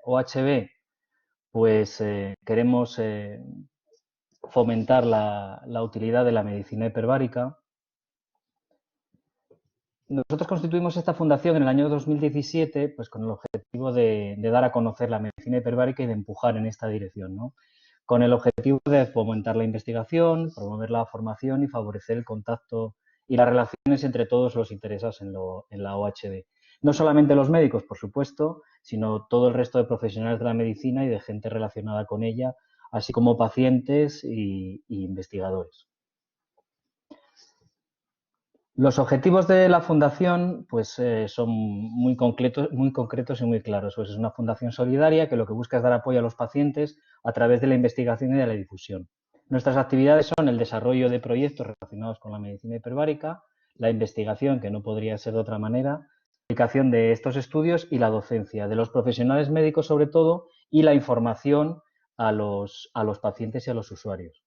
OHB, pues queremos fomentar la utilidad de la medicina hiperbárica. Nosotros constituimos esta fundación en el año 2017 pues, con el objetivo de dar a conocer la medicina hiperbárica y de empujar en esta dirección, ¿no? Con el objetivo de fomentar la investigación, promover la formación y favorecer el contacto y las relaciones entre todos los interesados en la OHB. No solamente los médicos, por supuesto, sino todo el resto de profesionales de la medicina y de gente relacionada con ella, así como pacientes y investigadores. Los objetivos de la fundación pues, son muy concretos y muy claros. Pues es una fundación solidaria que lo que busca es dar apoyo a los pacientes a través de la investigación y de la difusión. Nuestras actividades son el desarrollo de proyectos relacionados con la medicina hiperbárica, la investigación, que no podría ser de otra manera, la aplicación de estos estudios y la docencia de los profesionales médicos sobre todo y la información a los pacientes y a los usuarios.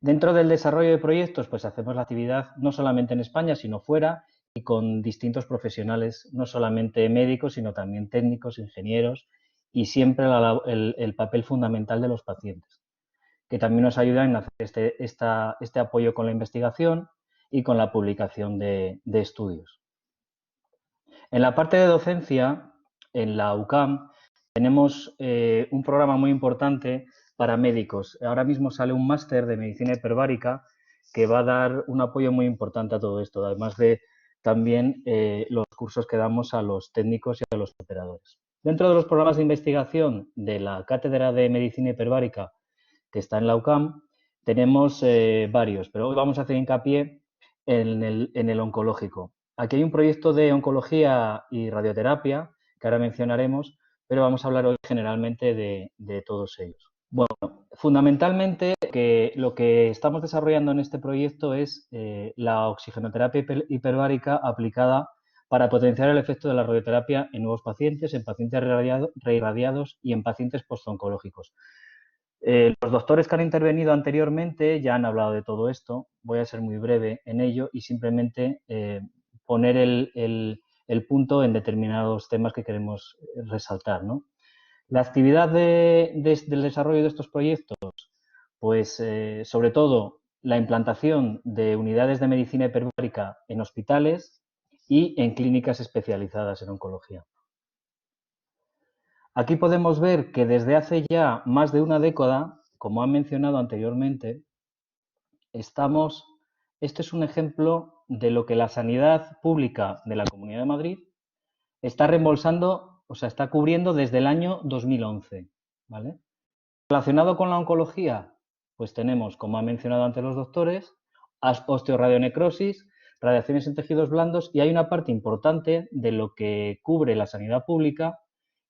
Dentro del desarrollo de proyectos, pues hacemos la actividad no solamente en España, sino fuera y con distintos profesionales, no solamente médicos, sino también técnicos, ingenieros y siempre el papel fundamental de los pacientes, que también nos ayudan en hacer este apoyo con la investigación y con la publicación de estudios. En la parte de docencia, en la UCAM, tenemos un programa muy importante para médicos. Ahora mismo sale un máster de medicina hiperbárica que va a dar un apoyo muy importante a todo esto, además de también los cursos que damos a los técnicos y a los operadores. Dentro de los programas de investigación de la Cátedra de Medicina Hiperbárica que está en la UCAM, tenemos varios, pero hoy vamos a hacer hincapié en el oncológico. Aquí hay un proyecto de oncología y radioterapia que ahora mencionaremos, pero vamos a hablar hoy generalmente de todos ellos. Bueno, fundamentalmente lo que estamos desarrollando en este proyecto es la oxigenoterapia hiperbárica aplicada para potenciar el efecto de la radioterapia en nuevos pacientes, en pacientes reirradiados y en pacientes postoncológicos. Los doctores que han intervenido anteriormente ya han hablado de todo esto. Voy a ser muy breve en ello y simplemente poner el punto en determinados temas que queremos resaltar, ¿no? La actividad del desarrollo de estos proyectos, pues sobre todo la implantación de unidades de medicina hiperbárica en hospitales y en clínicas especializadas en oncología. Aquí podemos ver que desde hace ya más de una década, como han mencionado anteriormente, estamos este es un ejemplo de lo que la sanidad pública de la Comunidad de Madrid está reembolsando, o sea, está cubriendo desde el año 2011, ¿vale? Relacionado con la oncología, pues tenemos, como han mencionado antes los doctores, osteoradionecrosis, radiaciones en tejidos blandos, y hay una parte importante de lo que cubre la sanidad pública,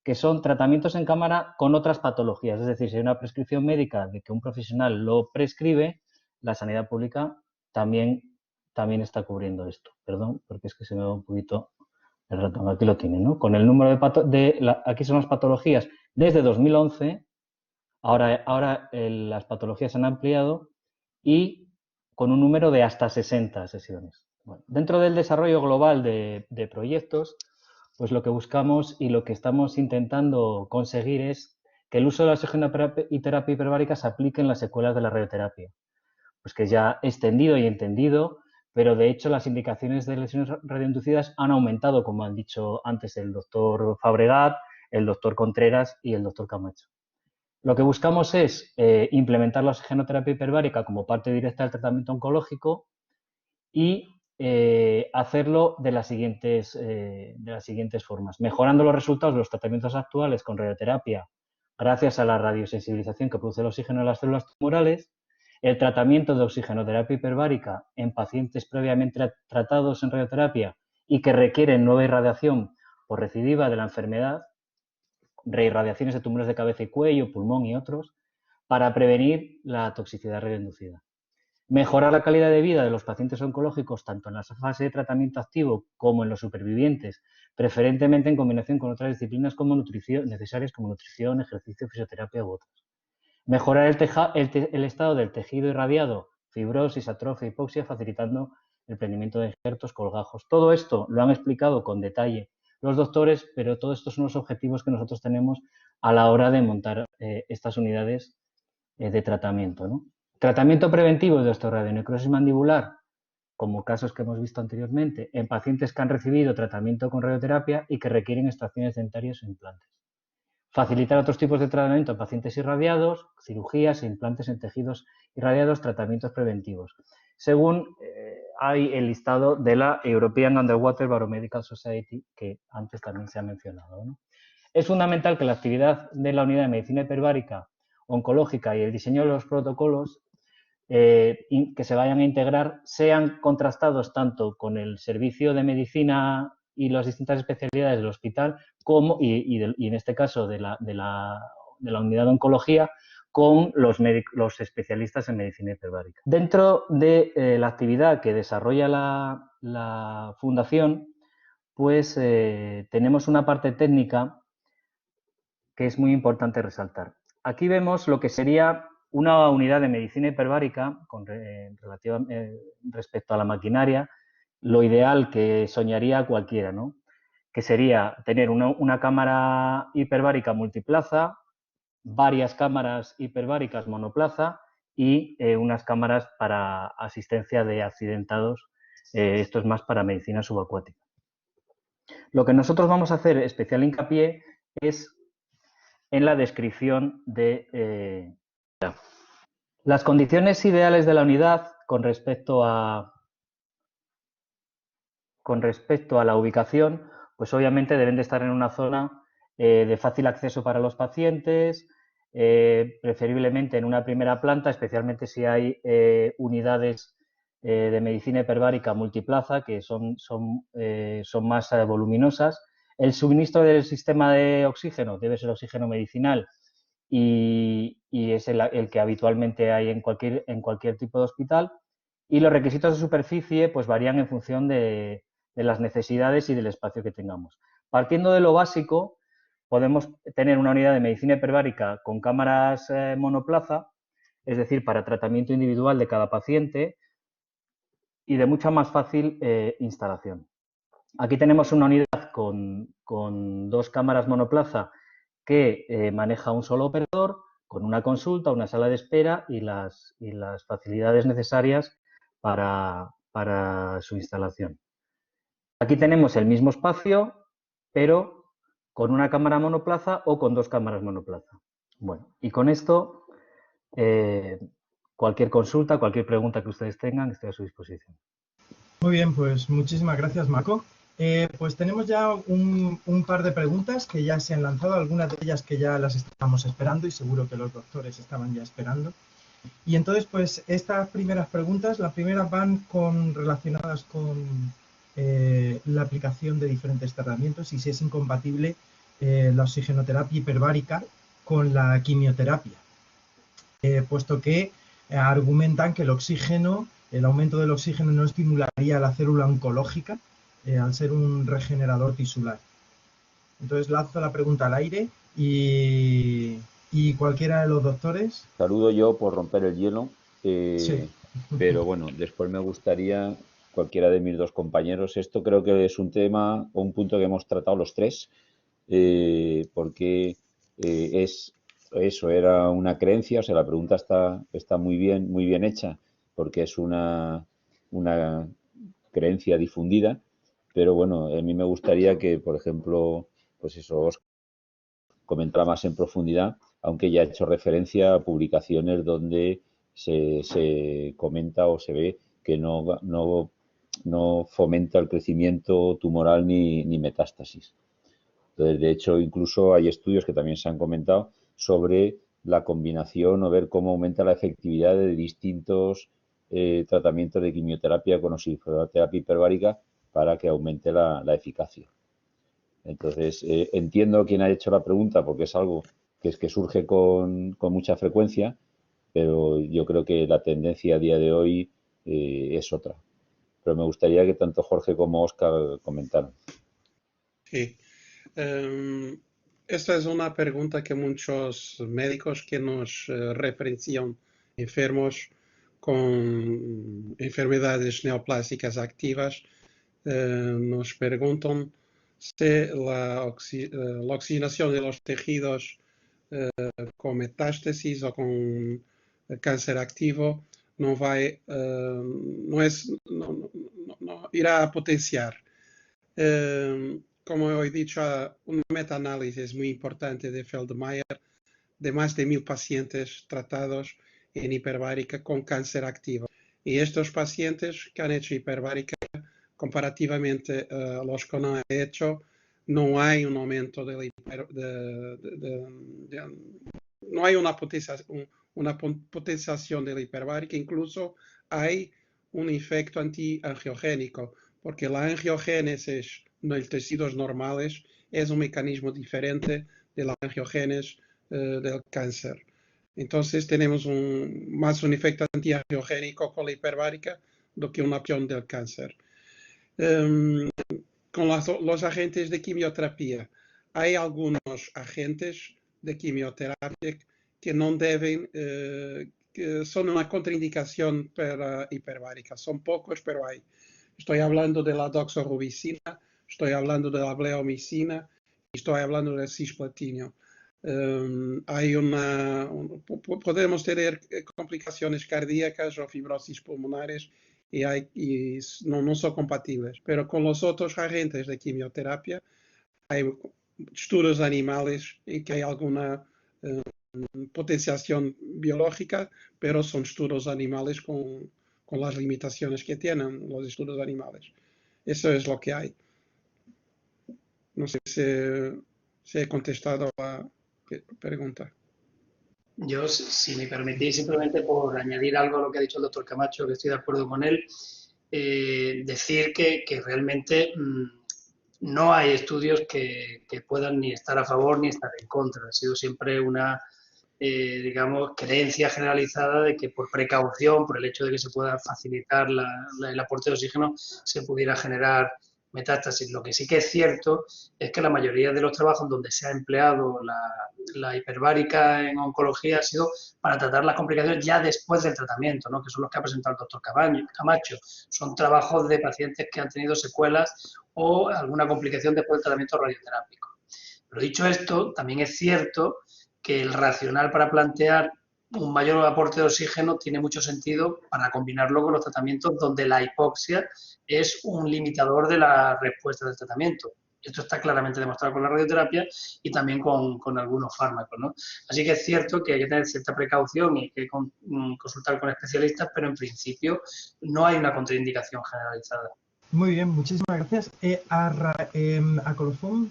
que son tratamientos en cámara con otras patologías. Es decir, si hay una prescripción médica de que un profesional lo prescribe, la sanidad pública también está cubriendo esto. Perdón, porque es que se me va un poquito el ratón. Aquí lo tienen, ¿no? Con el número aquí son las patologías desde 2011. Ahora las patologías se han ampliado y con un número de hasta 60 sesiones. Bueno, dentro del desarrollo global de proyectos, pues lo que buscamos y lo que estamos intentando conseguir es que el uso de la oxigenoterapia y terapia hiperbárica se aplique en las secuelas de la radioterapia. Pues que ya extendido y entendido, pero de hecho las indicaciones de lesiones radioinducidas han aumentado, como han dicho antes el doctor Fabregat, el doctor Contreras y el doctor Camacho. Lo que buscamos es implementar la oxigenoterapia hiperbárica como parte directa del tratamiento oncológico y hacerlo de las siguientes formas. Mejorando los resultados de los tratamientos actuales con radioterapia gracias a la radiosensibilización que produce el oxígeno en las células tumorales, el tratamiento de oxigenoterapia hiperbárica en pacientes previamente tratados en radioterapia y que requieren nueva irradiación por recidiva de la enfermedad, reirradiaciones de tumores de cabeza y cuello, pulmón y otros, para prevenir la toxicidad radioinducida. Mejorar la calidad de vida de los pacientes oncológicos tanto en la fase de tratamiento activo como en los supervivientes, preferentemente en combinación con otras disciplinas necesarias como nutrición, ejercicio, fisioterapia u otras. Mejorar el estado del tejido irradiado, fibrosis, atrofia, hipoxia, facilitando el prendimiento de injertos, colgajos. Todo esto lo han explicado con detalle los doctores, pero todos estos son los objetivos que nosotros tenemos a la hora de montar estas unidades de tratamiento, ¿no? Tratamiento preventivo de osteoradionecrosis mandibular, como casos que hemos visto anteriormente, en pacientes que han recibido tratamiento con radioterapia y que requieren extracciones dentarias o implantes. Facilitar otros tipos de tratamiento en pacientes irradiados, cirugías e implantes en tejidos irradiados, tratamientos preventivos. Según hay el listado de la European Underwater Biomedical Society, que antes también se ha mencionado, ¿no? Es fundamental que la actividad de la unidad de medicina hiperbárica oncológica y el diseño de los protocolos que se vayan a integrar sean contrastados tanto con el servicio de medicina y las distintas especialidades del hospital como, y en este caso de la unidad de oncología, con los especialistas en medicina hiperbárica. Dentro de la actividad que desarrolla la Fundación, pues tenemos una parte técnica que es muy importante resaltar. Aquí vemos lo que sería una unidad de medicina hiperbárica respecto a la maquinaria, lo ideal que soñaría cualquiera, ¿no? Que sería tener una cámara hiperbárica multiplaza, varias cámaras hiperbáricas monoplaza y unas cámaras para asistencia de accidentados. Esto es más para medicina subacuática. Lo que nosotros vamos a hacer especial hincapié es en la descripción de las condiciones ideales de la unidad con respecto a la ubicación, pues obviamente deben de estar en una zona de fácil acceso para los pacientes, preferiblemente en una primera planta, especialmente si hay unidades de medicina hiperbárica multiplaza, que son más voluminosas. El suministro del sistema de oxígeno debe ser oxígeno medicinal y es el que habitualmente hay en cualquier tipo de hospital. Y los requisitos de superficie pues varían en función de las necesidades y del espacio que tengamos. Partiendo de lo básico, podemos tener una unidad de medicina hiperbárica con cámaras monoplaza, es decir, para tratamiento individual de cada paciente y de mucha más fácil instalación. Aquí tenemos una unidad con dos cámaras monoplaza que maneja un solo operador, con una consulta, una sala de espera y las facilidades necesarias para su instalación. Aquí tenemos el mismo espacio, pero con una cámara monoplaza o con dos cámaras monoplaza. Bueno, y con esto cualquier consulta, cualquier pregunta que ustedes tengan, estoy a su disposición. Muy bien, pues muchísimas gracias, Marco. Pues tenemos ya un par de preguntas que ya se han lanzado, algunas de ellas que ya las estábamos esperando y seguro que los doctores estaban ya esperando. Y entonces, pues estas primeras preguntas, las primeras van relacionadas con la aplicación de diferentes tratamientos y si es incompatible la oxigenoterapia hiperbárica con la quimioterapia, puesto que argumentan que el aumento del oxígeno no estimularía la célula oncológica al ser un regenerador tisular. Entonces lanzo la pregunta al aire y cualquiera de los doctores. Saludo yo por romper el hielo, Sí. pero bueno, después me gustaría, cualquiera de mis dos compañeros, esto creo que es un tema o un punto que hemos tratado los tres, porque eso era una creencia, o sea, la pregunta está muy bien hecha, porque es una creencia difundida, pero bueno, a mí me gustaría que, por ejemplo, pues eso, os comentara más en profundidad, aunque ya he hecho referencia a publicaciones donde se comenta o se ve que no fomenta el crecimiento tumoral ni metástasis. Entonces, de hecho, incluso hay estudios que también se han comentado sobre la combinación o ver cómo aumenta la efectividad de distintos tratamientos de quimioterapia con oxigenoterapia hiperbárica para que aumente la eficacia. Entonces, entiendo quién ha hecho la pregunta porque es algo que surge con mucha frecuencia, pero yo creo que la tendencia a día de hoy es otra. Pero me gustaría que tanto Jorge como Óscar comentaran. Sí. Esta es una pregunta que muchos médicos que nos referencian enfermos con enfermedades neoplásicas activas nos preguntan si la oxigenación de los tejidos con metástasis o con cáncer activo no irá a potenciar. Como he dicho, un metaanálisis muy importante de Feldmayer de más de 1000 pacientes tratados en hiperbárica con cáncer activo. Y estos pacientes que han hecho hiperbárica, comparativamente a los que no han hecho, no hay un aumento no hay una potenciación de la hiperbárica, incluso hay un efecto antiangiogénico, porque la angiogénesis en los tejidos normales es un mecanismo diferente de la angiogénesis del cáncer. Entonces tenemos más un efecto antiangiogénico con la hiperbárica do que una acción del cáncer. Con los agentes de quimioterapia, hay algunos agentes de quimioterapia que no deben, que son una contraindicación para hiperbárica. Son pocos, pero hay. Estoy hablando de la doxorubicina, estoy hablando de la bleomicina, estoy hablando del cisplatinio. Podemos tener complicaciones cardíacas o fibrosis pulmonares y no son compatibles. Pero con los otros agentes de quimioterapia hay estudios animales en que hay alguna potenciación biológica, pero son estudios animales con las limitaciones que tienen los estudios animales. Eso es lo que hay. No sé si he contestado a la pregunta. Yo, si me permitís, simplemente por añadir algo a lo que ha dicho el doctor Camacho, que estoy de acuerdo con él, decir que realmente no hay estudios que puedan ni estar a favor ni estar en contra. Ha sido siempre una, digamos, creencia generalizada de que por precaución, por el hecho de que se pueda facilitar el aporte de oxígeno, se pudiera generar metástasis. Lo que sí que es cierto es que la mayoría de los trabajos donde se ha empleado la hiperbárica en oncología ha sido para tratar las complicaciones ya después del tratamiento, ¿no? Que son los que ha presentado el doctor Camacho. Son trabajos de pacientes que han tenido secuelas o alguna complicación después del tratamiento radioterápico. Pero dicho esto, también es cierto que el racional para plantear un mayor aporte de oxígeno tiene mucho sentido para combinarlo con los tratamientos donde la hipoxia es un limitador de la respuesta del tratamiento. Esto está claramente demostrado con la radioterapia y también con algunos fármacos, ¿no? Así que es cierto que hay que tener cierta precaución y hay que consultar con especialistas, pero en principio no hay una contraindicación generalizada. Muy bien, muchísimas gracias. A colofón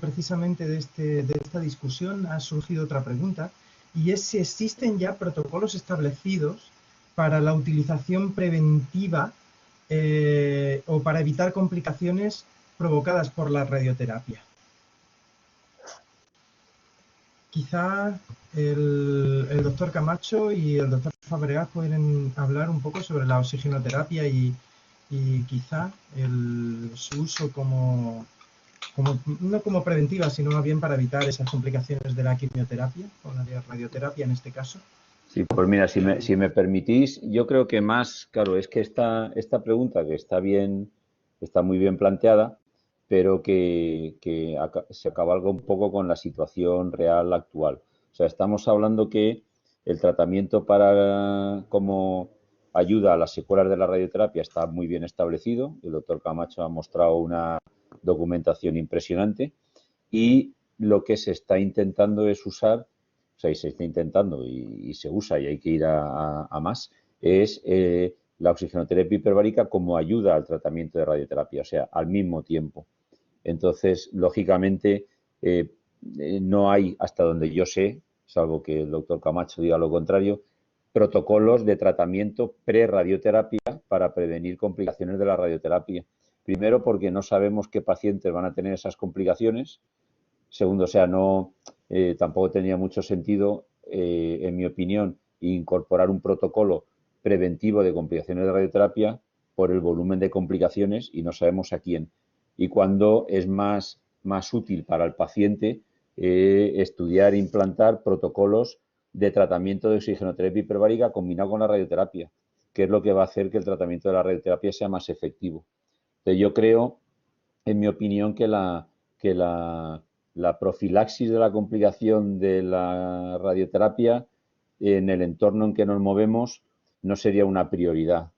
precisamente de esta discusión ha surgido otra pregunta, y es si existen ya protocolos establecidos para la utilización preventiva o para evitar complicaciones provocadas por la radioterapia. Quizá el doctor Camacho y el doctor Fabregat pueden hablar un poco sobre la oxigenoterapia y quizá su uso no como preventiva, sino más bien para evitar esas complicaciones de la quimioterapia o la de radioterapia en este caso. Sí, pues mira, si me permitís, yo creo que más, claro, es que esta pregunta que está muy bien planteada, pero que se cabalga un poco con la situación real actual. O sea, estamos hablando que el tratamiento como ayuda a las secuelas de la radioterapia está muy bien establecido. El doctor Camacho ha mostrado una documentación impresionante y lo que se está intentando es usar, o sea, y se está intentando y se usa y hay que ir a más, es la oxigenoterapia hiperbárica como ayuda al tratamiento de radioterapia, o sea, al mismo tiempo. Entonces, lógicamente, no hay, hasta donde yo sé, salvo que el doctor Camacho diga lo contrario, protocolos de tratamiento pre-radioterapia para prevenir complicaciones de la radioterapia. Primero, porque no sabemos qué pacientes van a tener esas complicaciones. Segundo, o sea, tampoco tenía mucho sentido, en mi opinión, incorporar un protocolo preventivo de complicaciones de radioterapia por el volumen de complicaciones y no sabemos a quién. Y cuando es más útil para el paciente estudiar e implantar protocolos de tratamiento de oxigenoterapia hiperbárica combinado con la radioterapia, que es lo que va a hacer que el tratamiento de la radioterapia sea más efectivo. Entonces, yo creo, en mi opinión, que la profilaxis de la complicación de la radioterapia en el entorno en que nos movemos no sería una prioridad.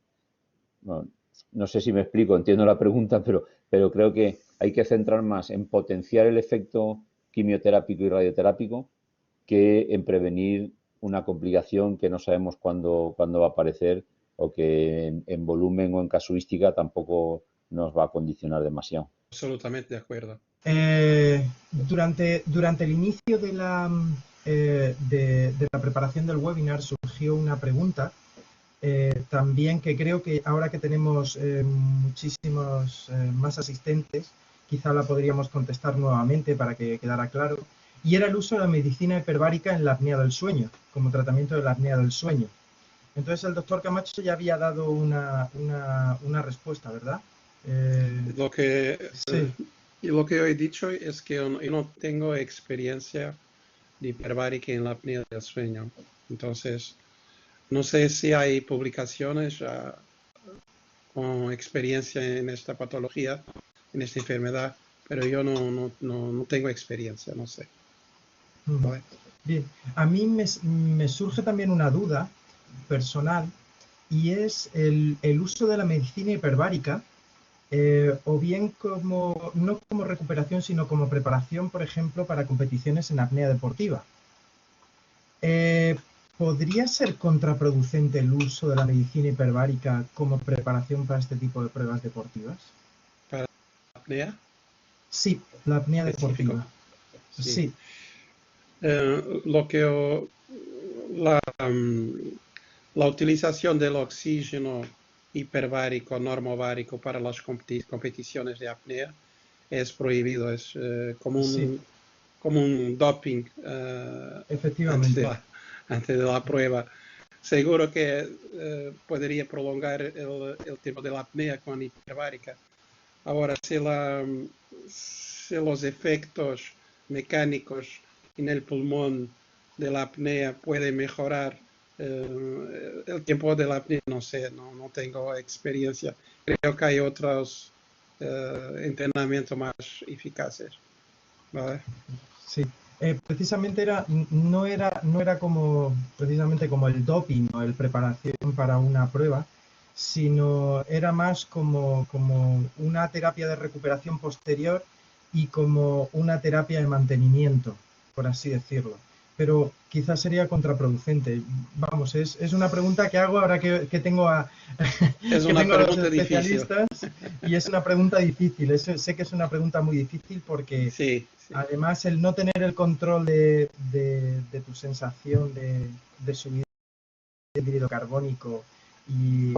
No sé si me explico, entiendo la pregunta, pero creo que hay que centrar más en potenciar el efecto quimioterápico y radioterápico que en prevenir una complicación que no sabemos cuándo va a aparecer o que en volumen o en casuística tampoco nos va a condicionar demasiado. Absolutamente de acuerdo. Durante el inicio de la preparación del webinar surgió una pregunta también que creo que ahora que tenemos muchísimos más asistentes, quizá la podríamos contestar nuevamente para que quedara claro, y era el uso de la medicina hiperbárica en la apnea del sueño, como tratamiento de la apnea del sueño. Entonces el doctor Camacho ya había dado una respuesta, ¿verdad? Lo que Sí. Lo que yo he dicho es que yo no tengo experiencia de hiperbárica en la apnea del sueño. Entonces, no sé si hay publicaciones con experiencia en esta patología, en esta enfermedad, pero yo no tengo experiencia, no sé. ¿Vale? Bien, a mí me surge también una duda personal, y es el uso de la medicina hiperbárica, o bien no como recuperación, sino como preparación, por ejemplo, para competiciones en apnea deportiva. ¿Podría ser contraproducente el uso de la medicina hiperbárica como preparación para este tipo de pruebas deportivas? ¿Para la apnea? Sí, la apnea deportiva. Sí. La utilización del oxígeno hiperbárico, normovárico para las competiciones de apnea es prohibido, es como un doping Efectivamente. antes de la prueba. Seguro que podría prolongar el tiempo de la apnea con hiperbárica. Ahora, si los efectos mecánicos en el pulmón de la apnea pueden mejorar el tiempo de la apnea, no sé, no tengo experiencia. Creo que hay otros entrenamientos más eficaces. ¿Vale? Sí. Precisamente no era como precisamente como el doping o el preparación para una prueba, sino era más como una terapia de recuperación posterior y como una terapia de mantenimiento, por así decirlo. Pero quizás sería contraproducente. Vamos, es una pregunta que hago ahora que tengo Es que una tengo a los pregunta difícil. especialistas y es una pregunta difícil. Sé que es una pregunta muy difícil porque Sí, sí. además el no tener el control de tu sensación de subida de híbrido carbónico y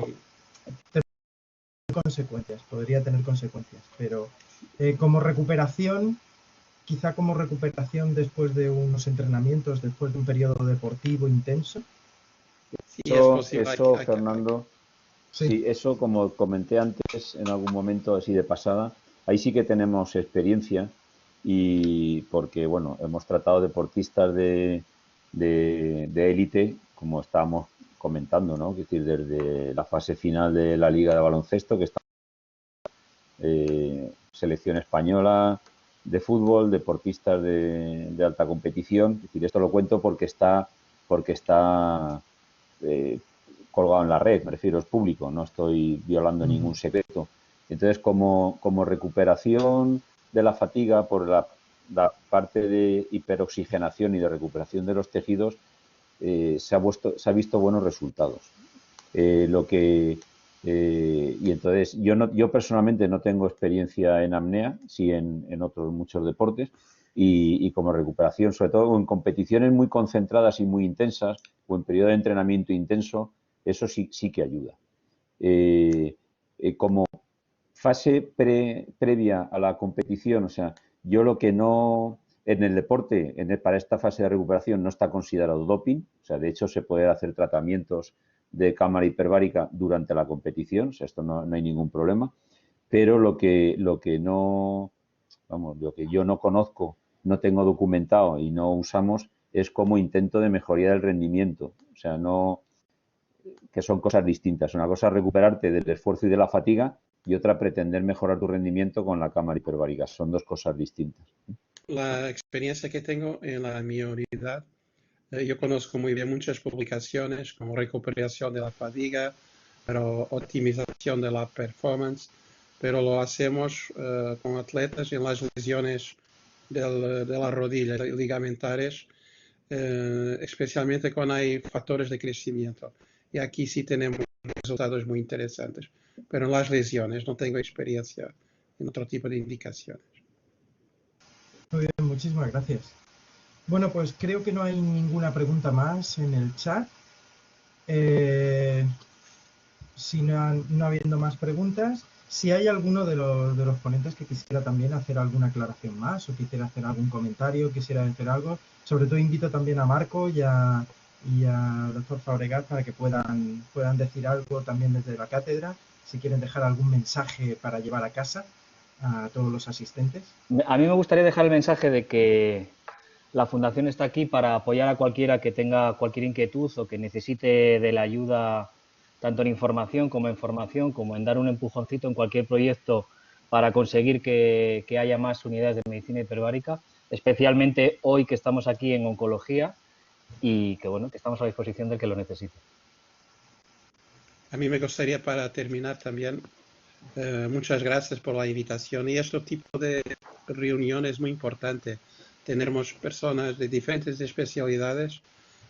consecuencias, podría tener consecuencias, pero como recuperación, quizá como recuperación después de unos entrenamientos, después de un periodo deportivo intenso. Sí, es posible. Eso, Fernando, Sí. sí, eso como comenté antes en algún momento así de pasada, ahí sí que tenemos experiencia y porque, bueno, hemos tratado deportistas de élite, como estábamos comentando, ¿no? Es decir, desde la fase final de la Liga de Baloncesto, que está selección española de fútbol, deportistas de alta competición. Es decir, esto lo cuento porque está eh, colgado en la red, me refiero, es público, no estoy violando ningún secreto. Entonces, como recuperación de la fatiga por la parte de hiperoxigenación y de recuperación de los tejidos, se ha visto buenos resultados. Y entonces yo personalmente no tengo experiencia en apnea, sí en otros muchos deportes, y como recuperación, sobre todo en competiciones muy concentradas y muy intensas o en periodo de entrenamiento intenso, eso sí que ayuda. Como fase previa a la competición, o sea, yo lo que no, en el deporte, para esta fase de recuperación no está considerado doping, o sea, de hecho se puede hacer tratamientos de cámara hiperbárica durante la competición, o sea, esto no hay ningún problema, pero lo que no, vamos, lo que yo no conozco, no tengo documentado y no usamos es como intento de mejoría del rendimiento, o sea, no, que son cosas distintas. Una cosa es recuperarte del esfuerzo y de la fatiga y otra pretender mejorar tu rendimiento con la cámara hiperbárica. Son dos cosas distintas. La experiencia que tengo en la minoridad, yo conozco muy bien muchas publicaciones como recuperación de la fatiga, pero optimización de la performance, pero lo hacemos con atletas en las lesiones de la rodilla, ligamentares, especialmente cuando hay factores de crecimiento. Y aquí sí tenemos resultados muy interesantes, pero en las lesiones no tengo experiencia en otro tipo de indicaciones. Muy bien, muchísimas gracias. Bueno, pues creo que no hay ninguna pregunta más en el chat. Si no habiendo más preguntas, si hay alguno de los ponentes que quisiera también hacer alguna aclaración más o quisiera hacer algún comentario, quisiera decir algo, sobre todo invito también a Marco y a doctor Fabregat para que puedan decir algo también desde la cátedra, si quieren dejar algún mensaje para llevar a casa a todos los asistentes. A mí me gustaría dejar el mensaje de que la Fundación está aquí para apoyar a cualquiera que tenga cualquier inquietud o que necesite de la ayuda tanto en información como en formación, como en dar un empujoncito en cualquier proyecto para conseguir que haya más unidades de medicina hiperbárica, especialmente hoy que estamos aquí en oncología y que bueno, que estamos a disposición del que lo necesite. A mí me gustaría para terminar también, muchas gracias por la invitación y este tipo de reunión es muy importante. Tenemos personas de diferentes especialidades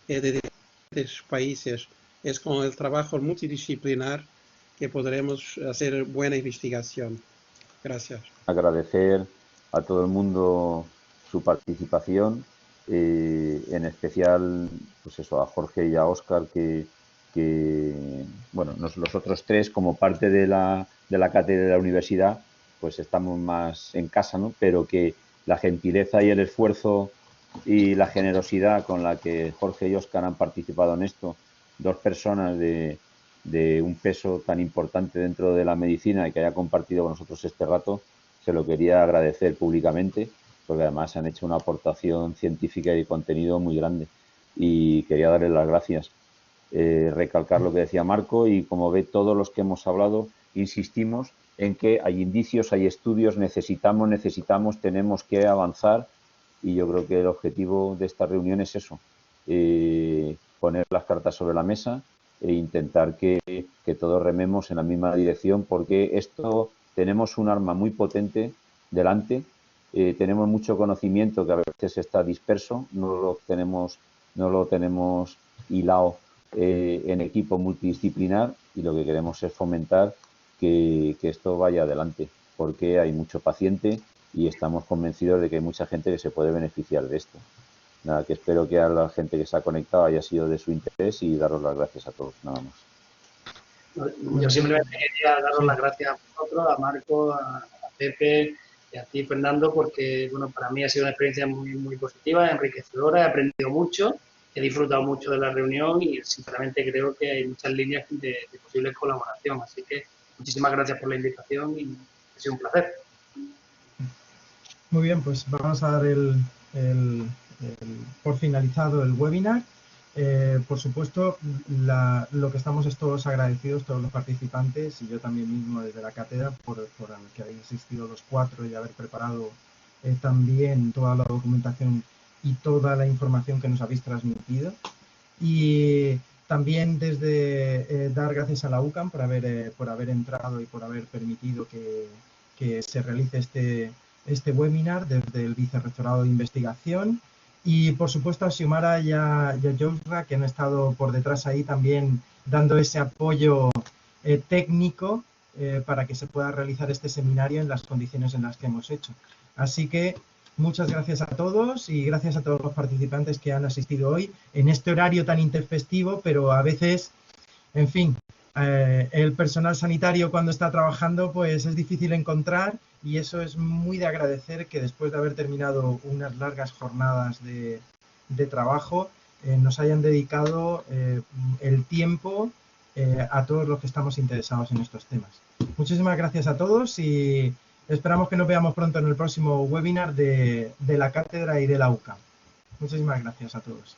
de diferentes países. Es con el trabajo multidisciplinar que podremos hacer buena investigación. Gracias. Agradecer a todo el mundo su participación, en especial pues eso, a Jorge y a Óscar que bueno, los otros tres como parte de la cátedra de la universidad pues estamos más en casa, ¿no? Pero que la gentileza y el esfuerzo y la generosidad con la que Jorge y Óscar han participado en esto, dos personas de un peso tan importante dentro de la medicina y que haya compartido con nosotros este rato, se lo quería agradecer públicamente, porque además han hecho una aportación científica y de contenido muy grande y quería darles las gracias. Recalcar lo que decía Marco y como ve todos los que hemos hablado, insistimos en que hay indicios, hay estudios, necesitamos, tenemos que avanzar y yo creo que el objetivo de esta reunión es eso, poner las cartas sobre la mesa e intentar que todos rememos en la misma dirección porque esto tenemos un arma muy potente delante tenemos mucho conocimiento que a veces está disperso, no lo tenemos hilado en equipo multidisciplinar, y lo que queremos es fomentar que esto vaya adelante, porque hay mucho paciente y estamos convencidos de que hay mucha gente que se puede beneficiar de esto. Nada, que espero que a la gente que se ha conectado haya sido de su interés y daros las gracias a todos, nada más. Yo simplemente quería daros las gracias a vosotros, a Marco, a Pepe y a ti, Fernando, porque bueno, para mí ha sido una experiencia muy, muy positiva, enriquecedora, he aprendido mucho, he disfrutado mucho de la reunión y sinceramente creo que hay muchas líneas de posible colaboración. Así que muchísimas gracias por la invitación y ha sido un placer. Muy bien, pues vamos a dar por finalizado el webinar. Por supuesto, lo que estamos es todos agradecidos, todos los participantes y yo también mismo desde la cátedra por que hayáis asistido los 4 y haber preparado también toda la documentación y toda la información que nos habéis transmitido. Y también desde dar gracias a la UCAM por haber entrado y por haber permitido que se realice este webinar desde el Vicerrectorado de Investigación. Y, por supuesto, a Xiomara y a Jousra, que han estado por detrás ahí también dando ese apoyo técnico para que se pueda realizar este seminario en las condiciones en las que hemos hecho. Así que muchas gracias a todos y gracias a todos los participantes que han asistido hoy en este horario tan intempestivo, pero a veces, en fin, el personal sanitario cuando está trabajando pues es difícil encontrar, y eso es muy de agradecer, que después de haber terminado unas largas jornadas de trabajo nos hayan dedicado el tiempo a todos los que estamos interesados en estos temas. Muchísimas gracias a todos y esperamos que nos veamos pronto en el próximo webinar de la cátedra y de la UCAM. Muchísimas gracias a todos.